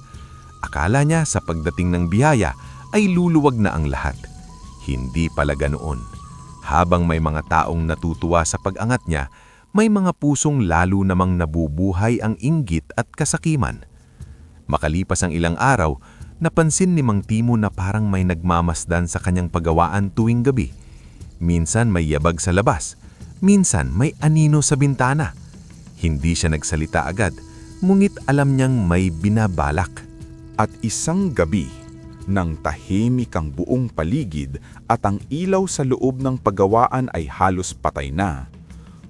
Akala niya sa pagdating ng biyaya ay luluwag na ang lahat. Hindi pala ganoon. Habang may mga taong natutuwa sa pag-angat niya, may mga pusong lalo namang nabubuhay ang inggit at kasakiman. Makalipas ang ilang araw, napansin ni Mang Timo na parang may nagmamasdan sa kanyang paggawaan tuwing gabi. Minsan may yabag sa labas, minsan may anino sa bintana. Hindi siya nagsalita agad, ngunit alam niyang may binabalak. At isang gabi, nang tahimik ang buong paligid at ang ilaw sa loob ng paggawaan ay halos patay na,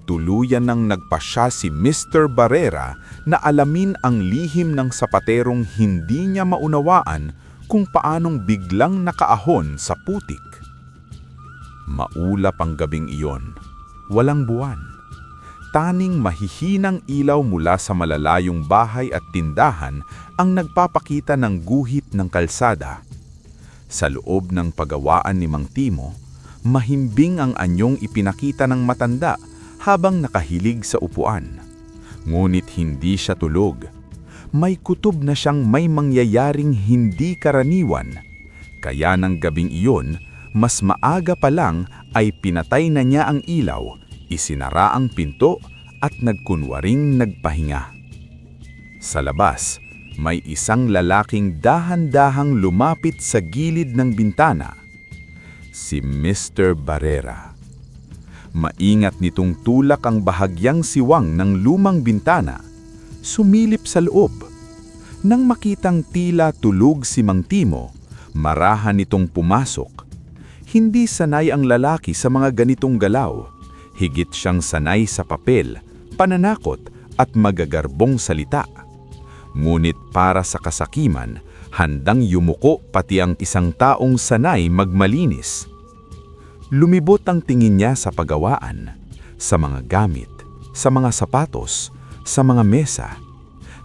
tuluyan nang nagpasya si Mr. Barrera na alamin ang lihim ng sapaterong hindi niya maunawaan kung paanong biglang nakaahon sa putik. Maulap ang gabing iyon, walang buwan. Taning mahihinang ilaw mula sa malalayong bahay at tindahan ang nagpapakita ng guhit ng kalsada. Sa loob ng paggawaan ni Mang Timo, mahimbing ang anyong ipinakita ng matanda habang nakahilig sa upuan. Ngunit hindi siya tulog. May kutob na siyang may mangyayaring hindi karaniwan. Kaya ng gabing iyon, mas maaga pa lang ay pinatay na niya ang ilaw, isinara ang pinto at nagkunwaring nagpahinga. Sa labas, may isang lalaking dahan-dahang lumapit sa gilid ng bintana. Si Mr. Barrera. Maingat nitong tulak ang bahagyang siwang ng lumang bintana, sumilip sa loob. Nang makitang tila tulog si Mang Timo, marahan nitong pumasok. Hindi sanay ang lalaki sa mga ganitong galaw. Higit siyang sanay sa papel, pananakot at magagarbong salita. Ngunit para sa kasakiman, handang yumuko pati ang isang taong sanay magmalinis. Lumibot ang tingin niya sa paggawaan, sa mga gamit, sa mga sapatos, sa mga mesa.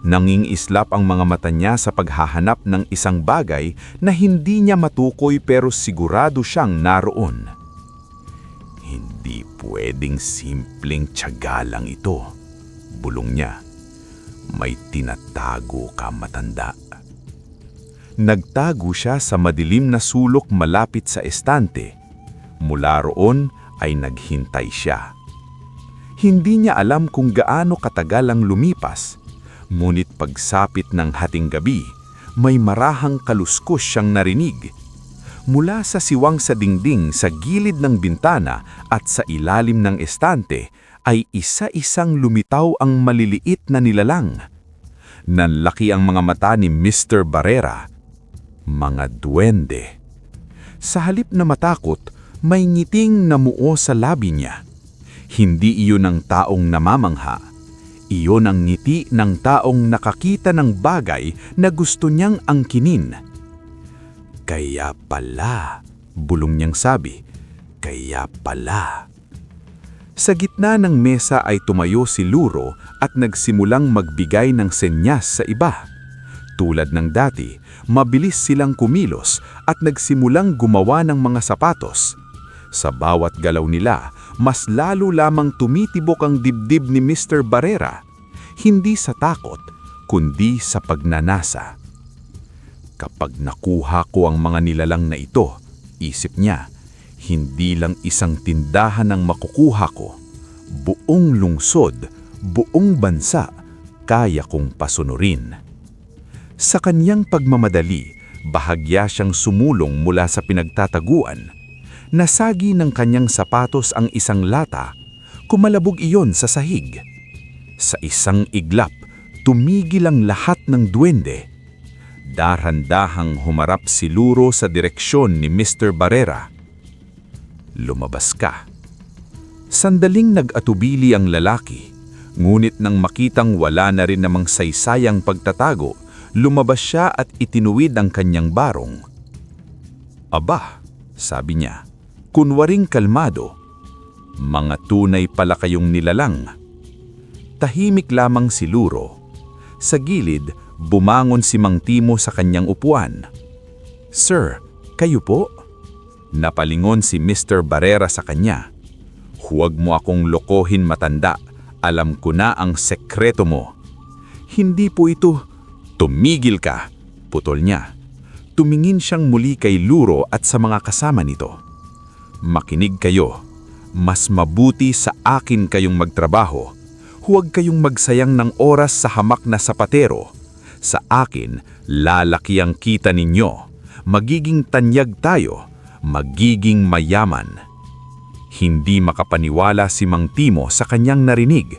Nangingislap ang mga mata niya sa paghahanap ng isang bagay na hindi niya matukoy pero sigurado siyang naroon. Hindi pwedeng simpleng tiyaga lang ito, bulong niya. May tinatago ka, matanda. Nagtago siya sa madilim na sulok malapit sa estante. Mula roon ay naghintay siya. Hindi niya alam kung gaano katagal ang lumipas, ngunit pagsapit ng hating gabi, may marahang kaluskos siyang narinig. Mula sa siwang sa dingding sa gilid ng bintana at sa ilalim ng estante ay isa-isang lumitaw ang maliliit na nilalang. Nanlaki ang mga mata ni Mr. Barrera. Mga duwende. Sa halip na matakot, may ngiting namuo sa labi niya. Hindi iyon ang taong namamangha. Iyon ang ngiti ng taong nakakita ng bagay na gusto niyang angkinin. Kaya pala, bulong niyang sabi, kaya pala. Sa gitna ng mesa ay tumayo si Luro at nagsimulang magbigay ng senyas sa iba. Tulad ng dati, mabilis silang kumilos at nagsimulang gumawa ng mga sapatos. Sa bawat galaw nila, mas lalo lamang tumitibok ang dibdib ni Mr. Barrera. Hindi sa takot, kundi sa pagnanasa. Kapag nakuha ko ang mga nilalang na ito, isip niya, hindi lang isang tindahan ang makukuha ko. Buong lungsod, buong bansa, kaya kong pasunurin. Sa kanyang pagmamadali, bahagya siyang sumulong mula sa pinagtataguan. Nasagi ng kanyang sapatos ang isang lata, kumalabog iyon sa sahig. Sa isang iglap, tumigil ang lahat ng duwende. Dahan-dahang humarap si Luro sa direksyon ni Mr. Barrera. Lumabas ka. Sandaling nag-atubili ang lalaki, ngunit nang makitang wala na rin namang saysayang pagtatago, lumabas siya at itinuwid ang kanyang barong. Aba, sabi niya, kunwaring kalmado, mga tunay pala kayong nilalang. Tahimik lamang si Luro. Sa gilid, bumangon si Mang Timo sa kanyang upuan. "Sir, kayo po?" Napalingon si Mr. Barrera sa kanya. "Huwag mo akong lokohin, matanda. Alam ko na ang sekreto mo." "Hindi po ito." "Tumigil ka," putol niya. Tumingin siyang muli kay Luro at sa mga kasama nito. "Makinig kayo. Mas mabuti sa akin kayong magtrabaho. Huwag kayong magsayang ng oras sa hamak na sapatero. Sa akin, lalaki ang kita ninyo. Magiging tanyag tayo. Magiging mayaman." Hindi makapaniwala si Mang Timo sa kanyang narinig.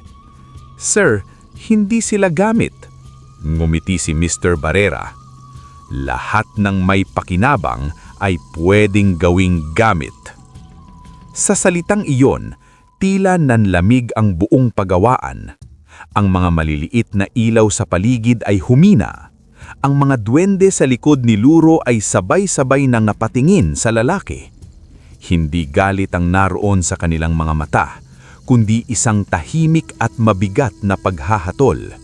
"Sir, hindi sila gamit." Ngumiti si Mr. Barrera. "Lahat ng may pakinabang ay pwedeng gawing gamit." Sa salitang iyon, tila nanlamig ang buong pagawaan. Ang mga maliliit na ilaw sa paligid ay humina. Ang mga duwende sa likod ni Luro ay sabay-sabay na napatingin sa lalaki. Hindi galit ang naroon sa kanilang mga mata, kundi isang tahimik at mabigat na paghahatol.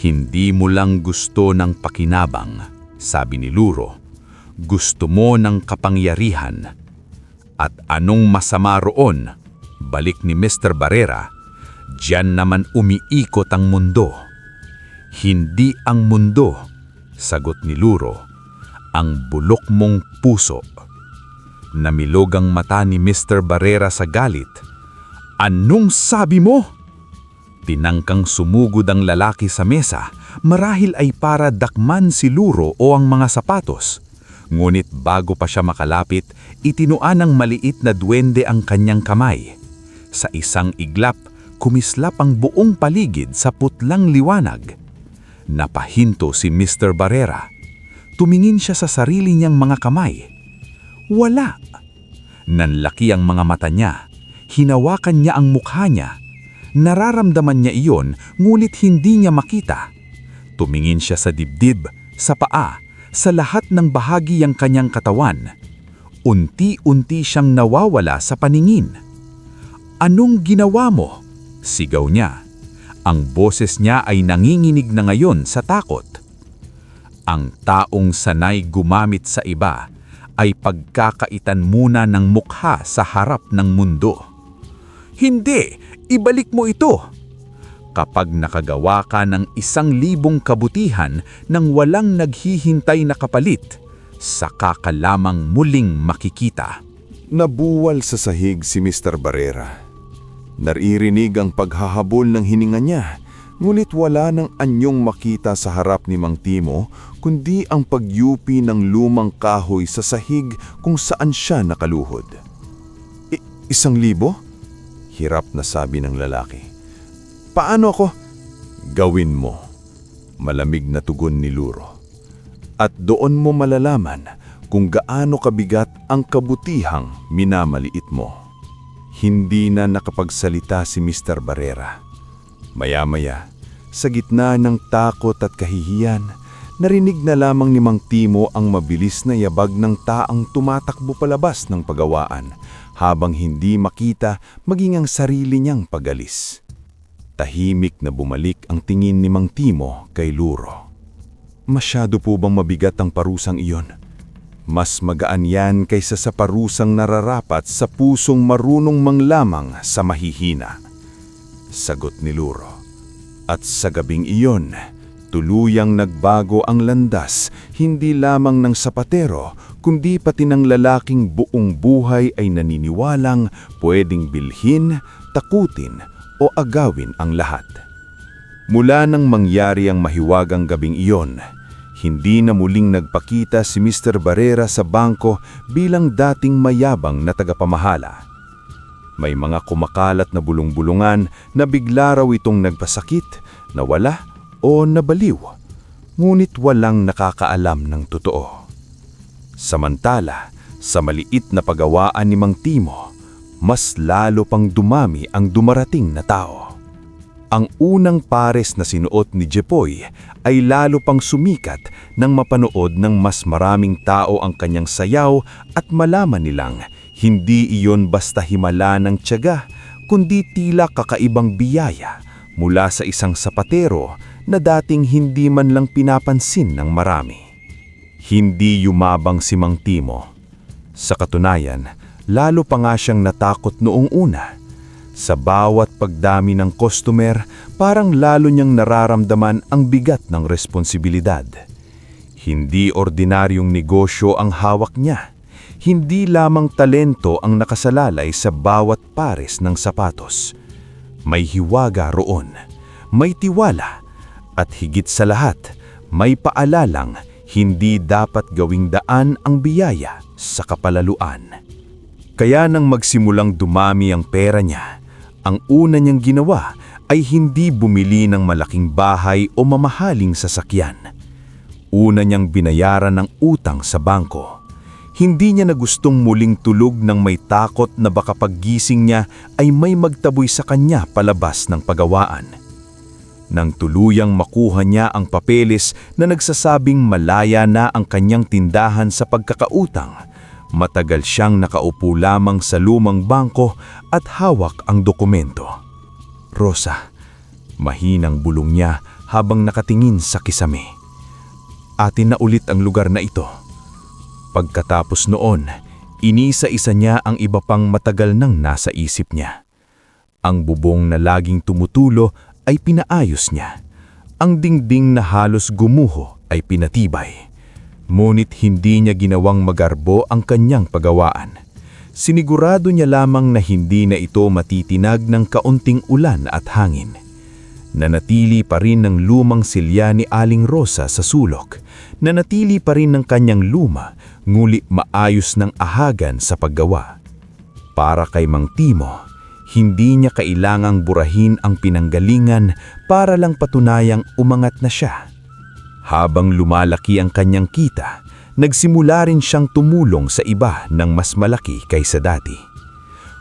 "Hindi mo lang gusto ng pakinabang," sabi ni Luro. "Gusto mo ng kapangyarihan." "At anong masama roon?" Balik ni Mr. Barrera. "Diyan naman umiikot ang mundo." "Hindi ang mundo," sagot ni Luro. "Ang bulok mong puso." Namilog ang mata ni Mr. Barrera sa galit. "Anong sabi mo?" Tinangkang sumugod ang lalaki sa mesa, marahil ay para dakman si Luro o ang mga sapatos. Ngunit bago pa siya makalapit, itinuan ng maliit na duwende ang kanyang kamay. Sa isang iglap, kumislap ang buong paligid sa putlang liwanag. Napahinto si Mr. Barrera. Tumingin siya sa sarili niyang mga kamay. Wala. Nanlaki ang mga mata niya. Hinawakan niya ang mukha niya. Nararamdaman niya iyon, ngunit hindi niya makita. Tumingin siya sa dibdib, sa paa, sa lahat ng bahagi ng kanyang katawan. Unti-unti siyang nawawala sa paningin. "Anong ginawa mo?" sigaw niya. Ang boses niya ay nanginginig na ngayon sa takot. Ang taong sanay gumamit sa iba ay pagkakaitan muna ng mukha sa harap ng mundo. "Hindi! Ibalik mo ito!" Kapag nakagawa ka ng 1,000 kabutihan nang walang naghihintay na kapalit, saka ka lamang muling makikita. Nabuwal sa sahig si Mr. Barrera. Naririnig ang paghahabol ng hininga niya, ngunit wala nang anyong makita sa harap ni Mang Timo, kundi ang pagyupi ng lumang kahoy sa sahig kung saan siya nakaluhod. 1,000? Hirap na sabi ng lalaki. "Paano ako?" "Gawin mo," malamig na tugon ni Luro. "At doon mo malalaman kung gaano kabigat ang kabutihang minamaliit mo." Hindi na nakapagsalita si Mr. Barrera. Maya-maya, sa gitna ng takot at kahihiyan, narinig na lamang ni Mang Timo ang mabilis na yabag ng taang tumatakbo palabas ng pagawaan, habang hindi makita maging ang sarili niyang pagalis. Tahimik na bumalik ang tingin ni Mang Timo kay Luro. "Masyado po bang mabigat ang parusang iyon? Mas magaan yan kaysa sa parusang nararapat sa pusong marunong manglamang sa mahihina," sagot ni Luro. At sa gabing iyon, tuluyang nagbago ang landas, hindi lamang ng sapatero, kundi pati ng lalaking buong buhay ay naniniwalang pwedeng bilhin, takutin, o agawin ang lahat. Mula nang mangyari ang mahiwagang gabing iyon, hindi na muling nagpakita si Mr. Barrera sa bangko bilang dating mayabang na tagapamahala. May mga kumakalat na bulong-bulungan na bigla raw itong nagpasakit, nawala o nabaliw, ngunit walang nakakaalam ng totoo. Samantala, sa maliit na pagawaan ni Mang Timo, mas lalo pang dumami ang dumarating na tao. Ang unang pares na sinuot ni Jepoy ay lalo pang sumikat nang mapanood ng mas maraming tao ang kanyang sayaw at malaman nilang hindi iyon basta himala ng tiyaga, kundi tila kakaibang biyaya mula sa isang sapatero na dating hindi man lang pinapansin ng marami. Hindi yumabang si Mang Timo. Sa katunayan, lalo pa nga siyang natakot noong una. Sa bawat pagdami ng customer, parang lalo niyang nararamdaman ang bigat ng responsibilidad. Hindi ordinaryong negosyo ang hawak niya. Hindi lamang talento ang nakasalalay sa bawat pares ng sapatos. May hiwaga roon, may tiwala, at higit sa lahat, may paalalang hindi dapat gawing daan ang biyaya sa kapalaluan. Kaya nang magsimulang dumami ang pera niya, ang una niyang ginawa ay hindi bumili ng malaking bahay o mamahaling sasakyan. Una niyang binayaran ng utang sa bangko. Hindi niya na gustong muling tulog ng may takot na baka paggising niya ay may magtaboy sa kanya palabas ng pagawaan. Nang tuluyang makuha niya ang papeles na nagsasabing malaya na ang kanyang tindahan sa pagkakautang, matagal siyang nakaupo lamang sa lumang bangko at hawak ang dokumento. Rosa, mahinang bulong niya habang nakatingin sa kisame. Atin na ulit ang lugar na ito. Pagkatapos noon, inisa-isa niya ang iba pang matagal nang nasa isip niya. Ang bubong na laging tumutulo ay pinaayos niya. Ang dingding na halos gumuho ay pinatibay. Ngunit hindi niya ginawang magarbo ang kanyang pagawaan. Sinigurado niya lamang na hindi na ito matitinag ng kaunting ulan at hangin. Nanatili pa rin ng lumang silya ni Aling Rosa sa sulok. Nanatili pa rin ng kanyang luma, nguli maayos ng ahagan sa paggawa. Para kay Mang Timo, hindi niya kailangang burahin ang pinanggalingan para lang patunayang umangat na siya. Habang lumalaki ang kanyang kita, nagsimula rin siyang tumulong sa iba ng mas malaki kaysa dati.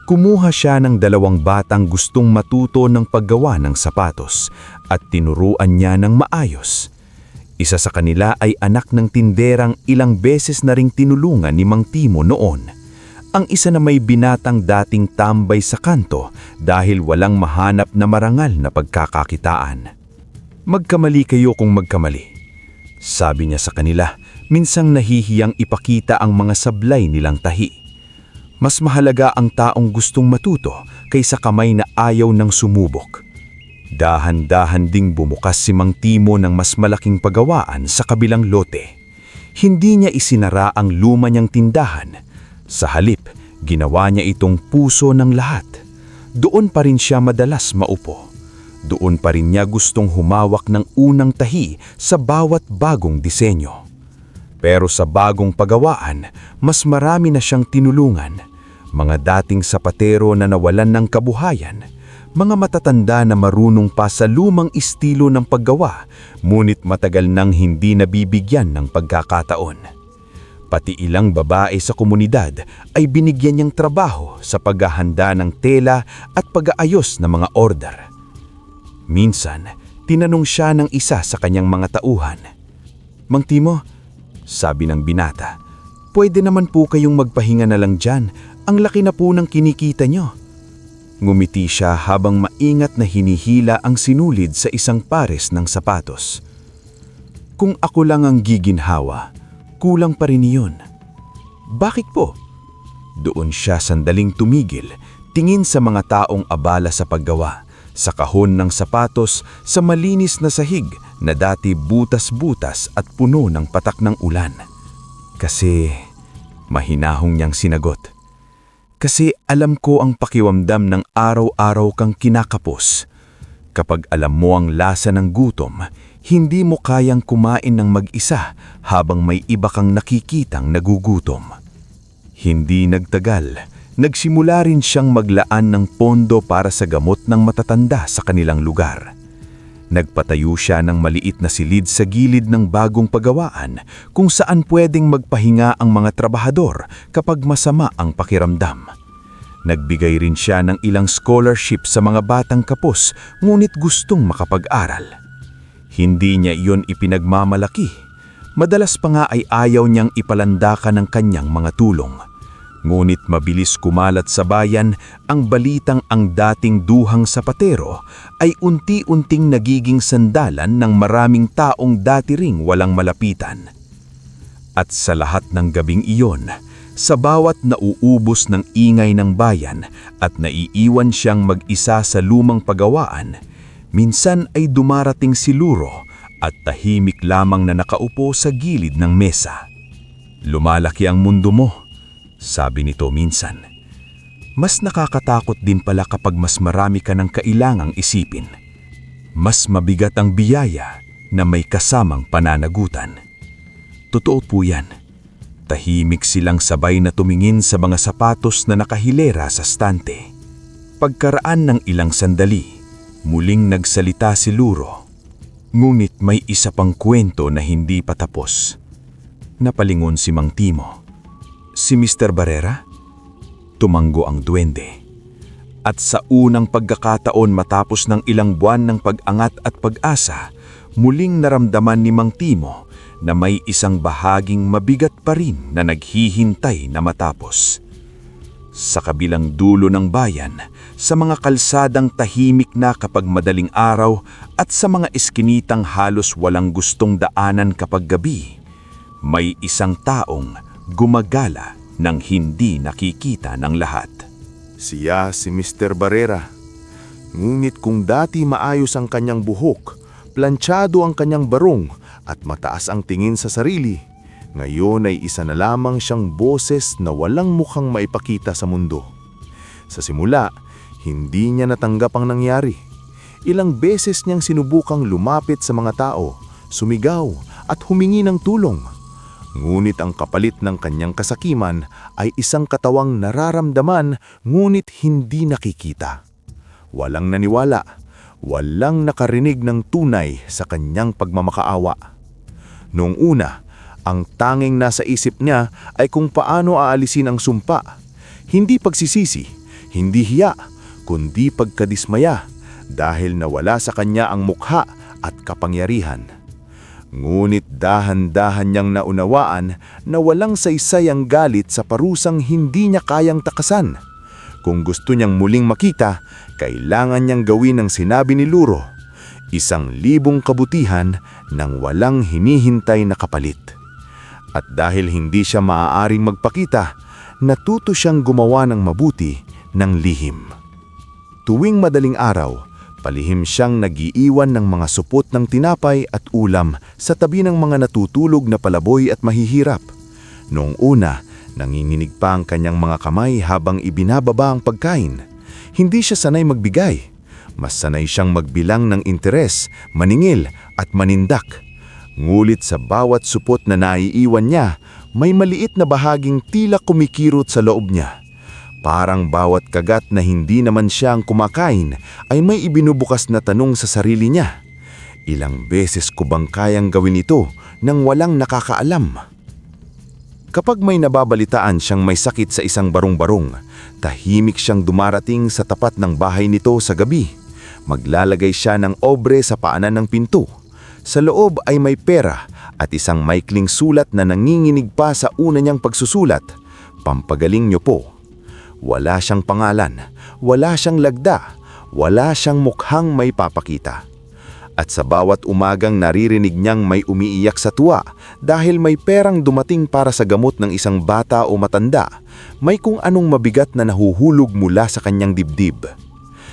Kumuha siya ng 2 batang gustong matuto ng paggawa ng sapatos at tinuruan niya ng maayos. Isa sa kanila ay anak ng tinderang ilang beses na ring tinulungan ni Mang Timo noon. Ang isa na may binatang dating tambay sa kanto dahil walang mahanap na marangal na pagkakakitaan. Magkamali kayo kung magkamali. Sabi niya sa kanila, minsang nahihiyang ipakita ang mga sablay nilang tahi. Mas mahalaga ang taong gustong matuto kaysa kamay na ayaw ng sumubok. Dahan-dahan ding bumukas si Mang Timo ng mas malaking pagawaan sa kabilang lote. Hindi niya isinara ang luma niyang tindahan. Sa halip, ginawa niya itong puso ng lahat. Doon pa rin siya madalas maupo. Doon pa rin niya gustong humawak ng unang tahi sa bawat bagong disenyo. Pero sa bagong pagawaan, mas marami na siyang tinulungan. Mga dating sapatero na nawalan ng kabuhayan, mga matatanda na marunong pa sa lumang estilo ng paggawa, ngunit matagal nang hindi nabibigyan ng pagkakataon. Pati ilang babae sa komunidad ay binigyan niyang trabaho sa paghahanda ng tela at pag-aayos ng mga order. Minsan, tinanong siya ng isa sa kanyang mga tauhan. Mang Timo, sabi ng binata, pwede naman po kayong magpahinga na lang dyan. Ang laki na po ng kinikita nyo. Ngumiti siya habang maingat na hinihila ang sinulid sa isang pares ng sapatos. Kung ako lang ang giginhawa, kulang pa rin iyon. Bakit po? Doon siya sandaling tumigil, tingin sa mga taong abala sa paggawa, sa kahon ng sapatos, sa malinis na sahig na dati butas-butas at puno ng patak ng ulan. Kasi, mahinahong niyang sinagot. Kasi alam ko ang pakiramdam ng araw-araw kang kinakapos. Kapag alam mo ang lasa ng gutom, hindi mo kayang kumain ng mag-isa habang may iba kang nakikitang nagugutom. Hindi nagtagal, nagsimula rin siyang maglaan ng pondo para sa gamot ng matatanda sa kanilang lugar. Nagpatayo siya ng maliit na silid sa gilid ng bagong pagawaan kung saan pwedeng magpahinga ang mga trabahador kapag masama ang pakiramdam. Nagbigay rin siya ng ilang scholarship sa mga batang kapos ngunit gustong makapag-aral. Hindi niya iyon ipinagmamalaki. Madalas pa nga ay ayaw niyang ipalandakan ng kanyang mga tulong. Ngunit mabilis kumalat sa bayan ang balitang ang dating duhang sapatero ay unti-unting nagiging sandalan ng maraming taong dati ring walang malapitan. At sa lahat ng gabing iyon, sa bawat nauubos ng ingay ng bayan at naiiwan siyang mag-isa sa lumang pagawaan, minsan ay dumarating si Luro at tahimik lamang na nakaupo sa gilid ng mesa. "Lumalaki ang mundo mo," sabi nito minsan. "Mas nakakatakot din pala kapag mas marami ka ng kailangang isipin. Mas mabigat ang biyaya na may kasamang pananagutan." Totoo po yan. Tahimik silang sabay na tumingin sa mga sapatos na nakahilera sa stante. Pagkaraan ng ilang sandali, muling nagsalita si Luro. Ngunit may isa pang kwento na hindi pa tapos. Napalingon si Mang Timo. "Si Mr. Barrera?" Tumanggo ang duwende. At sa unang pagkakataon matapos ng ilang buwan ng pag-angat at pag-asa, muling naramdaman ni Mang Timo na may isang bahaging mabigat pa rin na naghihintay na matapos. Sa kabilang dulo ng bayan, sa mga kalsadang tahimik na kapag madaling araw at sa mga eskinitang halos walang gustong daanan kapag gabi, may isang taong gumagala nang hindi nakikita ng lahat. Siya si Mr. Barrera. Ngunit kung dati maayos ang kanyang buhok, planchado ang kanyang barong at mataas ang tingin sa sarili, ngayon ay isa na lamang siyang boses na walang mukhang maipakita sa mundo. Sa simula, hindi niya natanggap ang nangyari. Ilang beses niyang sinubukang lumapit sa mga tao, sumigaw at humingi ng tulong. Ngunit ang kapalit ng kanyang kasakiman ay isang katawang nararamdaman ngunit hindi nakikita. Walang naniwala, walang nakarinig ng tunay sa kanyang pagmamakaawa. Noong una, ang tanging nasa isip niya ay kung paano aalisin ang sumpa. Hindi pagsisisi, hindi hiya, kundi pagkadismaya dahil nawala sa kanya ang mukha at kapangyarihan. Ngunit dahan-dahan niyang naunawaan na walang saysay ang galit sa parusang hindi niya kayang takasan. Kung gusto niyang muling makita, kailangan niyang gawin ang sinabi ni Luro, 1,000 kabutihan ng walang hinihintay na kapalit. At dahil hindi siya maaaring magpakita, natuto siyang gumawa ng mabuti ng lihim. Tuwing madaling araw, palihim siyang nag-iiwan ng mga supot ng tinapay at ulam sa tabi ng mga natutulog na palaboy at mahihirap. Noong una, nanginginig pa ang kanyang mga kamay habang ibinababa ang pagkain. Hindi siya sanay magbigay. Mas sanay siyang magbilang ng interes, maningil at manindak. Ngulit sa bawat supot na naiiwan niya, may maliit na bahaging tila kumikirot sa loob niya. Parang bawat kagat na hindi naman siya ang kumakain ay may ibinubukas na tanong sa sarili niya. Ilang beses ko bang kayang gawin ito nang walang nakakaalam? Kapag may nababalitaan siyang may sakit sa isang barong-barong, tahimik siyang dumarating sa tapat ng bahay nito sa gabi. Maglalagay siya ng obre sa paanan ng pinto. Sa loob ay may pera at isang maikling sulat na nanginginig pa sa una niyang pagsusulat. "Pampagaling niyo po." Wala siyang pangalan, wala siyang lagda, wala siyang mukhang may papakita. At sa bawat umagang naririnig niyang may umiiyak sa tuwa dahil may perang dumating para sa gamot ng isang bata o matanda, may kung anong mabigat na nahuhulog mula sa kanyang dibdib.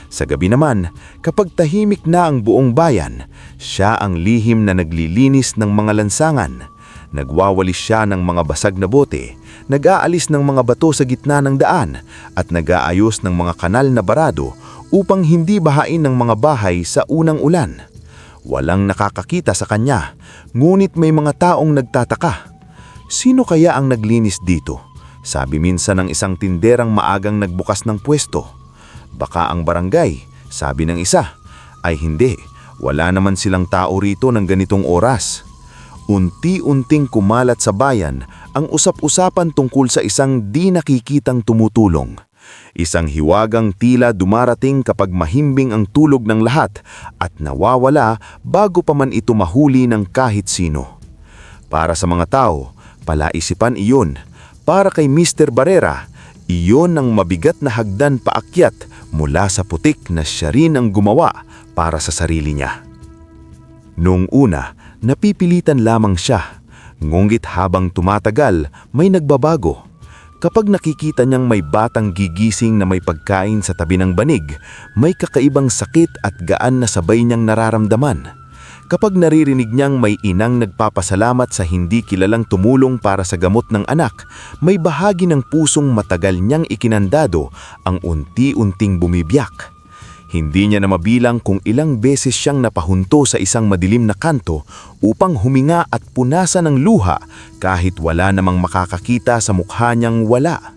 Sa gabi naman, kapag tahimik na ang buong bayan, siya ang lihim na naglilinis ng mga lansangan. Nagwawalis siya ng mga basag na bote, nag-aalis ng mga bato sa gitna ng daan, at nag-aayos ng mga kanal na barado upang hindi bahain ng mga bahay sa unang ulan. Walang nakakakita sa kanya, ngunit may mga taong nagtataka. Sino kaya ang naglinis dito? Sabi minsan ng isang tinderang maagang nagbukas ng pwesto. Baka ang barangay, sabi ng isa. Ay hindi, wala naman silang tao rito ng ganitong oras. Unti-unting kumalat sa bayan ang usap-usapan tungkol sa isang di nakikitang tumutulong. Isang hiwagang tila dumarating kapag mahimbing ang tulog ng lahat at nawawala bago pa man ito mahuli ng kahit sino. Para sa mga tao, palaisipan iyon. Para kay Mr. Barrera, Iyon ang mabigat na hagdan paakyat mula sa putik na siya rin ang gumawa para sa sarili niya. Noong una, napipilitan lamang siya, ngunit habang tumatagal, may nagbabago. Kapag nakikita niyang may batang gigising na may pagkain sa tabi ng banig, may kakaibang sakit at gaan na sabay niyang nararamdaman. Kapag naririnig niyang may inang nagpapasalamat sa hindi kilalang tumulong para sa gamot ng anak, may bahagi ng pusong matagal niyang ikinandado ang unti-unting bumibiyak. Hindi niya na mabilang kung ilang beses siyang napahunto sa isang madilim na kanto upang huminga at punasan ng luha kahit wala namang makakakita sa mukha niyang wala.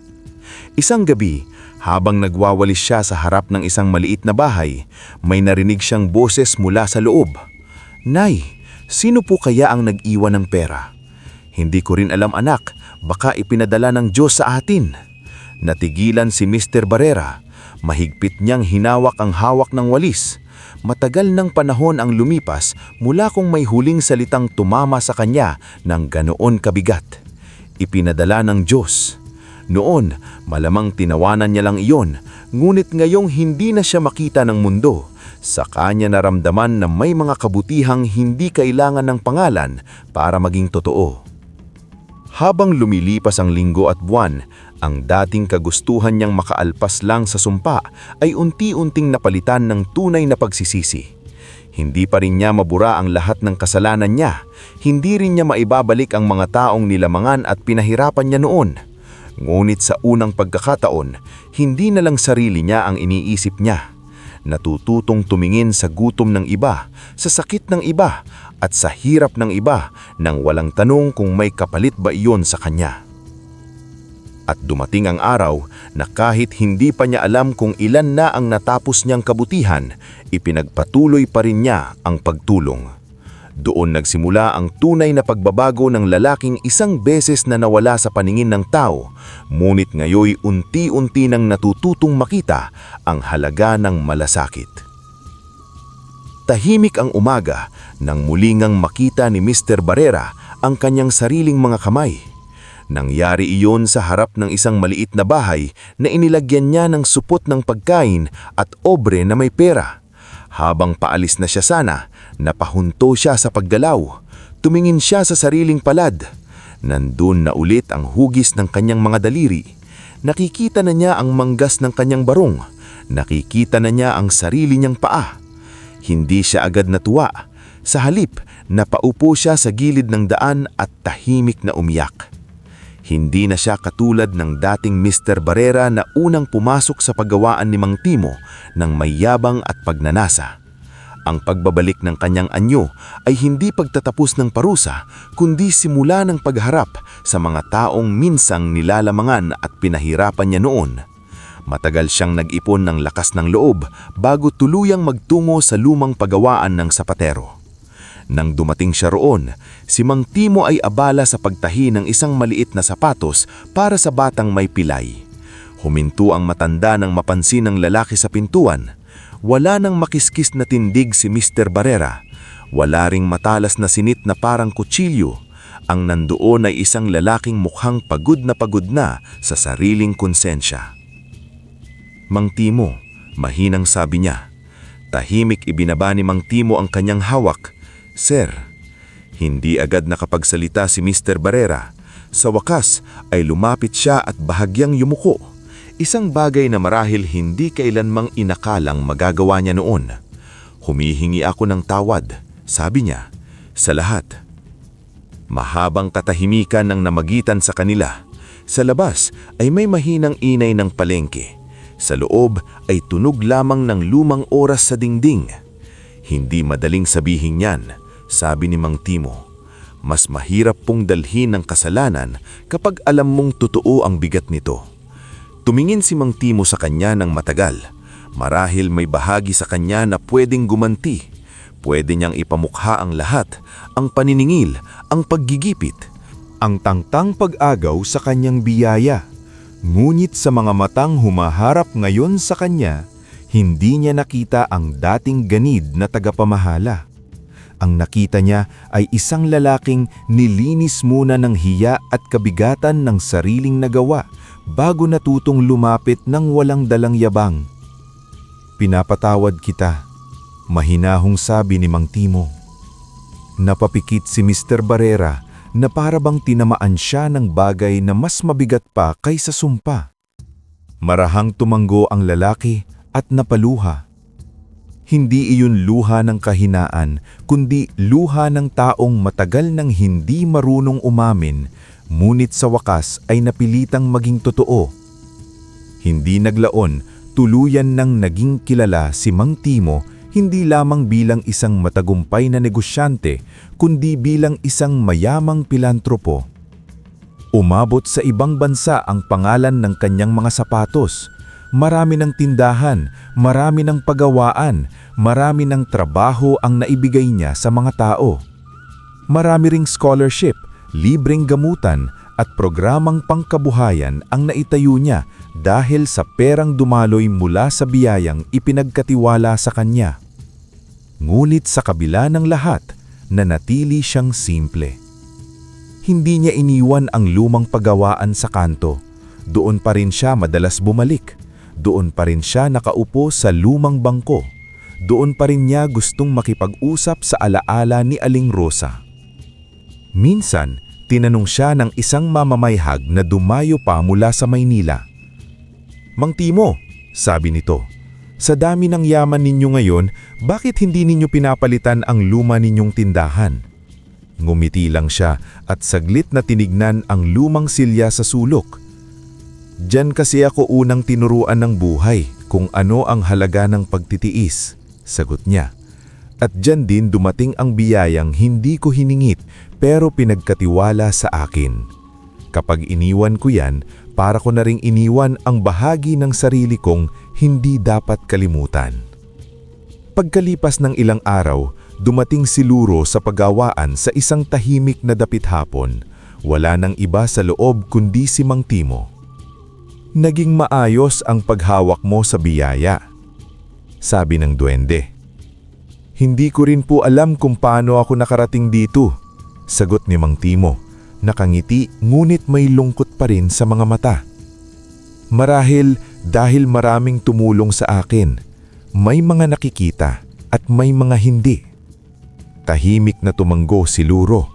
Isang gabi, habang nagwawalis siya sa harap ng isang maliit na bahay, may narinig siyang boses mula sa loob. "Nay, sino po kaya ang nag-iwan ng pera?" "Hindi ko rin alam anak, baka ipinadala ng Diyos sa atin." Natigilan si Mr. Barrera. Mahigpit niyang hinawak ang hawak ng walis. Matagal ng panahon ang lumipas mula kung may huling salitang tumama sa kanya ng ganoon kabigat. Ipinadala ng Diyos. Noon, malamang tinawanan niya lang iyon, ngunit ngayong hindi na siya makita ng mundo. Sa kanya naramdaman na may mga kabutihang hindi kailangan ng pangalan para maging totoo. Habang lumilipas ang linggo at buwan, ang dating kagustuhan niyang makaalpas lang sa sumpa ay unti-unting napalitan ng tunay na pagsisisi. Hindi pa rin niya mabura ang lahat ng kasalanan niya, hindi rin niya maibabalik ang mga taong nilamangan at pinahirapan niya noon. Ngunit sa unang pagkakataon, hindi na lang sarili niya ang iniisip niya. Natututong tumingin sa gutom ng iba, sa sakit ng iba, at sa hirap ng iba nang walang tanong kung may kapalit ba iyon sa kanya. At dumating ang araw na kahit hindi pa niya alam kung ilan na ang natapos niyang kabutihan, ipinagpatuloy pa rin niya ang pagtulong. Doon nagsimula ang tunay na pagbabago ng lalaking isang beses na nawala sa paningin ng tao, ngunit ngayoy unti-unti nang natututong makita ang halaga ng malasakit. Tahimik ang umaga nang muli ngang makita ni Mr. Barrera ang kanyang sariling mga kamay. Nangyari iyon sa harap ng isang maliit na bahay na inilagyan niya ng supot ng pagkain at obre na may pera. Habang paalis na siya sana, napahunto siya sa paggalaw. Tumingin siya sa sariling palad. Nandun na ulit ang hugis ng kanyang mga daliri. Nakikita na niya ang manggas ng kanyang barong. Nakikita na niya ang sarili niyang paa. Hindi siya agad natuwa. Sa halip, napaupo siya sa gilid ng daan at tahimik na umiyak. Hindi na siya katulad ng dating Mr. Barrera na unang pumasok sa paggawaan ni Mang Timo ng mayabang at pagnanasa. Ang pagbabalik ng kanyang anyo ay hindi pagtatapos ng parusa, kundi simula ng pagharap sa mga taong minsang nilalamangan at pinahirapan niya noon. Matagal siyang nag-ipon ng lakas ng loob bago tuluyang magtungo sa lumang paggawaan ng sapatero. Nang dumating siya roon, si Mang Timo ay abala sa pagtahi ng isang maliit na sapatos para sa batang may pilay. Huminto ang matanda nang mapansin ng lalaki sa pintuan. Wala nang makiskis na tindig si Mr. Barrera. Wala ring matalas na sinit na parang kutsilyo. Ang nandoon ay isang lalaking mukhang pagod na sa sariling konsensya. "Mang Timo," mahinang sabi niya. Tahimik ibinaba ni Mang Timo ang kanyang hawak. "Sir." Hindi agad nakapagsalita si Mr. Barrera. Sa wakas ay lumapit siya at bahagyang yumuko. Isang bagay na marahil hindi kailanmang inakalang magagawa niya noon. "Humihingi ako ng tawad," sabi niya, "sa lahat." Mahabang katahimikan ang namagitan sa kanila. Sa labas ay may mahinang inay ng palengke. Sa loob ay tunog lamang ng lumang oras sa dingding. "Hindi madaling sabihin yan," sabi ni Mang Timo. "Mas mahirap pong dalhin ng kasalanan kapag alam mong totoo ang bigat nito." Tumingin si Mang Timo sa kanya ng matagal. Marahil may bahagi sa kanya na pwedeng gumanti. Pwede niyang ipamukha ang lahat, ang paniningil, ang paggigipit, ang tangtang pag-agaw sa kanyang biyaya. Ngunit sa mga matang humaharap ngayon sa kanya, hindi niya nakita ang dating ganid na tagapamahala. Ang nakita niya ay isang lalaking nilinis muna ng hiya at kabigatan ng sariling nagawa bago natutong lumapit ng walang dalang yabang. "Pinapatawad kita," mahinahong sabi ni Mang Timo. Napapikit si Mr. Barrera na para bang tinamaan siya ng bagay na mas mabigat pa kaysa sumpa. Marahang tumanggo ang lalaki at napaluha. Hindi iyon luha ng kahinaan, kundi luha ng taong matagal nang hindi marunong umamin, ngunit sa wakas ay napilitang maging totoo. Hindi naglaon, tuluyan nang naging kilala si Mang Timo hindi lamang bilang isang matagumpay na negosyante, kundi bilang isang mayamang pilantropo. Umabot sa ibang bansa ang pangalan ng kanyang mga sapatos. Marami ng tindahan, marami ng pagawaan, marami ng trabaho ang naibigay niya sa mga tao. Marami ring scholarship, libreng gamutan at programang pangkabuhayan ang naitayo niya dahil sa perang dumaloy mula sa biyayang ipinagkatiwala sa kanya. Ngunit sa kabila ng lahat, nanatili siyang simple. Hindi niya iniwan ang lumang pagawaan sa kanto. Doon pa rin siya madalas bumalik. Doon pa rin siya nakaupo sa lumang bangko. Doon pa rin niya gustong makipag-usap sa alaala ni Aling Rosa. Minsan, tinanong siya ng isang mamamayhag na dumayo pa mula sa Maynila. "Mang Timo," sabi nito, "sa dami ng yaman ninyo ngayon, bakit hindi ninyo pinapalitan ang luma ninyong tindahan?" Ngumiti lang siya at saglit na tinignan ang lumang silya sa sulok. "Diyan kasi ako unang tinuruan ng buhay kung ano ang halaga ng pagtitiis," sagot niya. "At diyan din dumating ang biyayang hindi ko hiningit pero pinagkatiwala sa akin. Kapag iniwan ko yan, para ko na ring iniwan ang bahagi ng sarili kong hindi dapat kalimutan." Pagkalipas ng ilang araw, dumating si Luro sa pagawaan sa isang tahimik na dapit hapon. Wala nang iba sa loob kundi si Mang Timo. "Naging maayos ang paghawak mo sa biyaya," sabi ng duwende. "Hindi ko rin po alam kung paano ako nakarating dito," sagot ni Mang Timo. Nakangiti ngunit may lungkot pa rin sa mga mata. "Marahil dahil maraming tumulong sa akin. May mga nakikita at may mga hindi." Tahimik na tumanggo si Luro.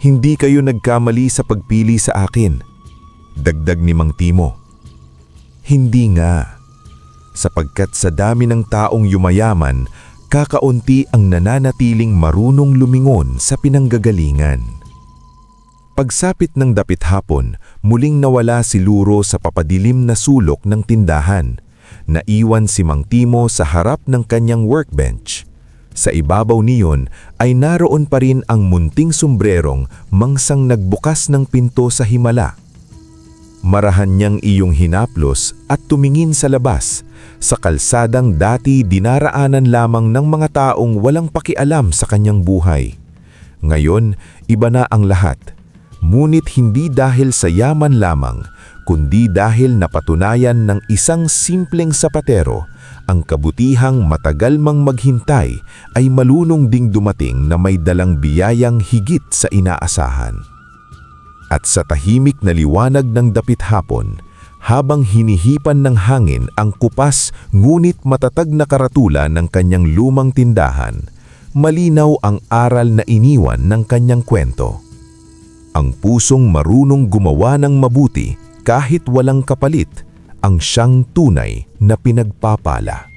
"Hindi kayo nagkamali sa pagpili sa akin," dagdag ni Mang Timo. "Hindi nga. Sapagkat sa dami ng taong yumayaman, kakaunti ang nananatiling marunong lumingon sa pinanggagalingan." Pagsapit ng dapit hapon, muling nawala si Luro sa papadilim na sulok ng tindahan. Naiwan si Mang Timo sa harap ng kanyang workbench. Sa ibabaw niyon ay naroon pa rin ang munting sombrerong mangsang nagbukas ng pinto sa himala. Marahan niyang iyong hinaplos at tumingin sa labas, sa kalsadang dati dinaraanan lamang ng mga taong walang pakialam sa kanyang buhay. Ngayon, iba na ang lahat. Ngunit hindi dahil sa yaman lamang, kundi dahil napatunayan ng isang simpleng sapatero, ang kabutihang matagal mang maghintay ay malunong ding dumating na may dalang biyayang higit sa inaasahan. At sa tahimik na liwanag ng dapit hapon, habang hinihipan ng hangin ang kupas ngunit matatag na karatula ng kanyang lumang tindahan, malinaw ang aral na iniwan ng kanyang kwento. Ang pusong marunong gumawa ng mabuti kahit walang kapalit, ang siyang tunay na pinagpapala.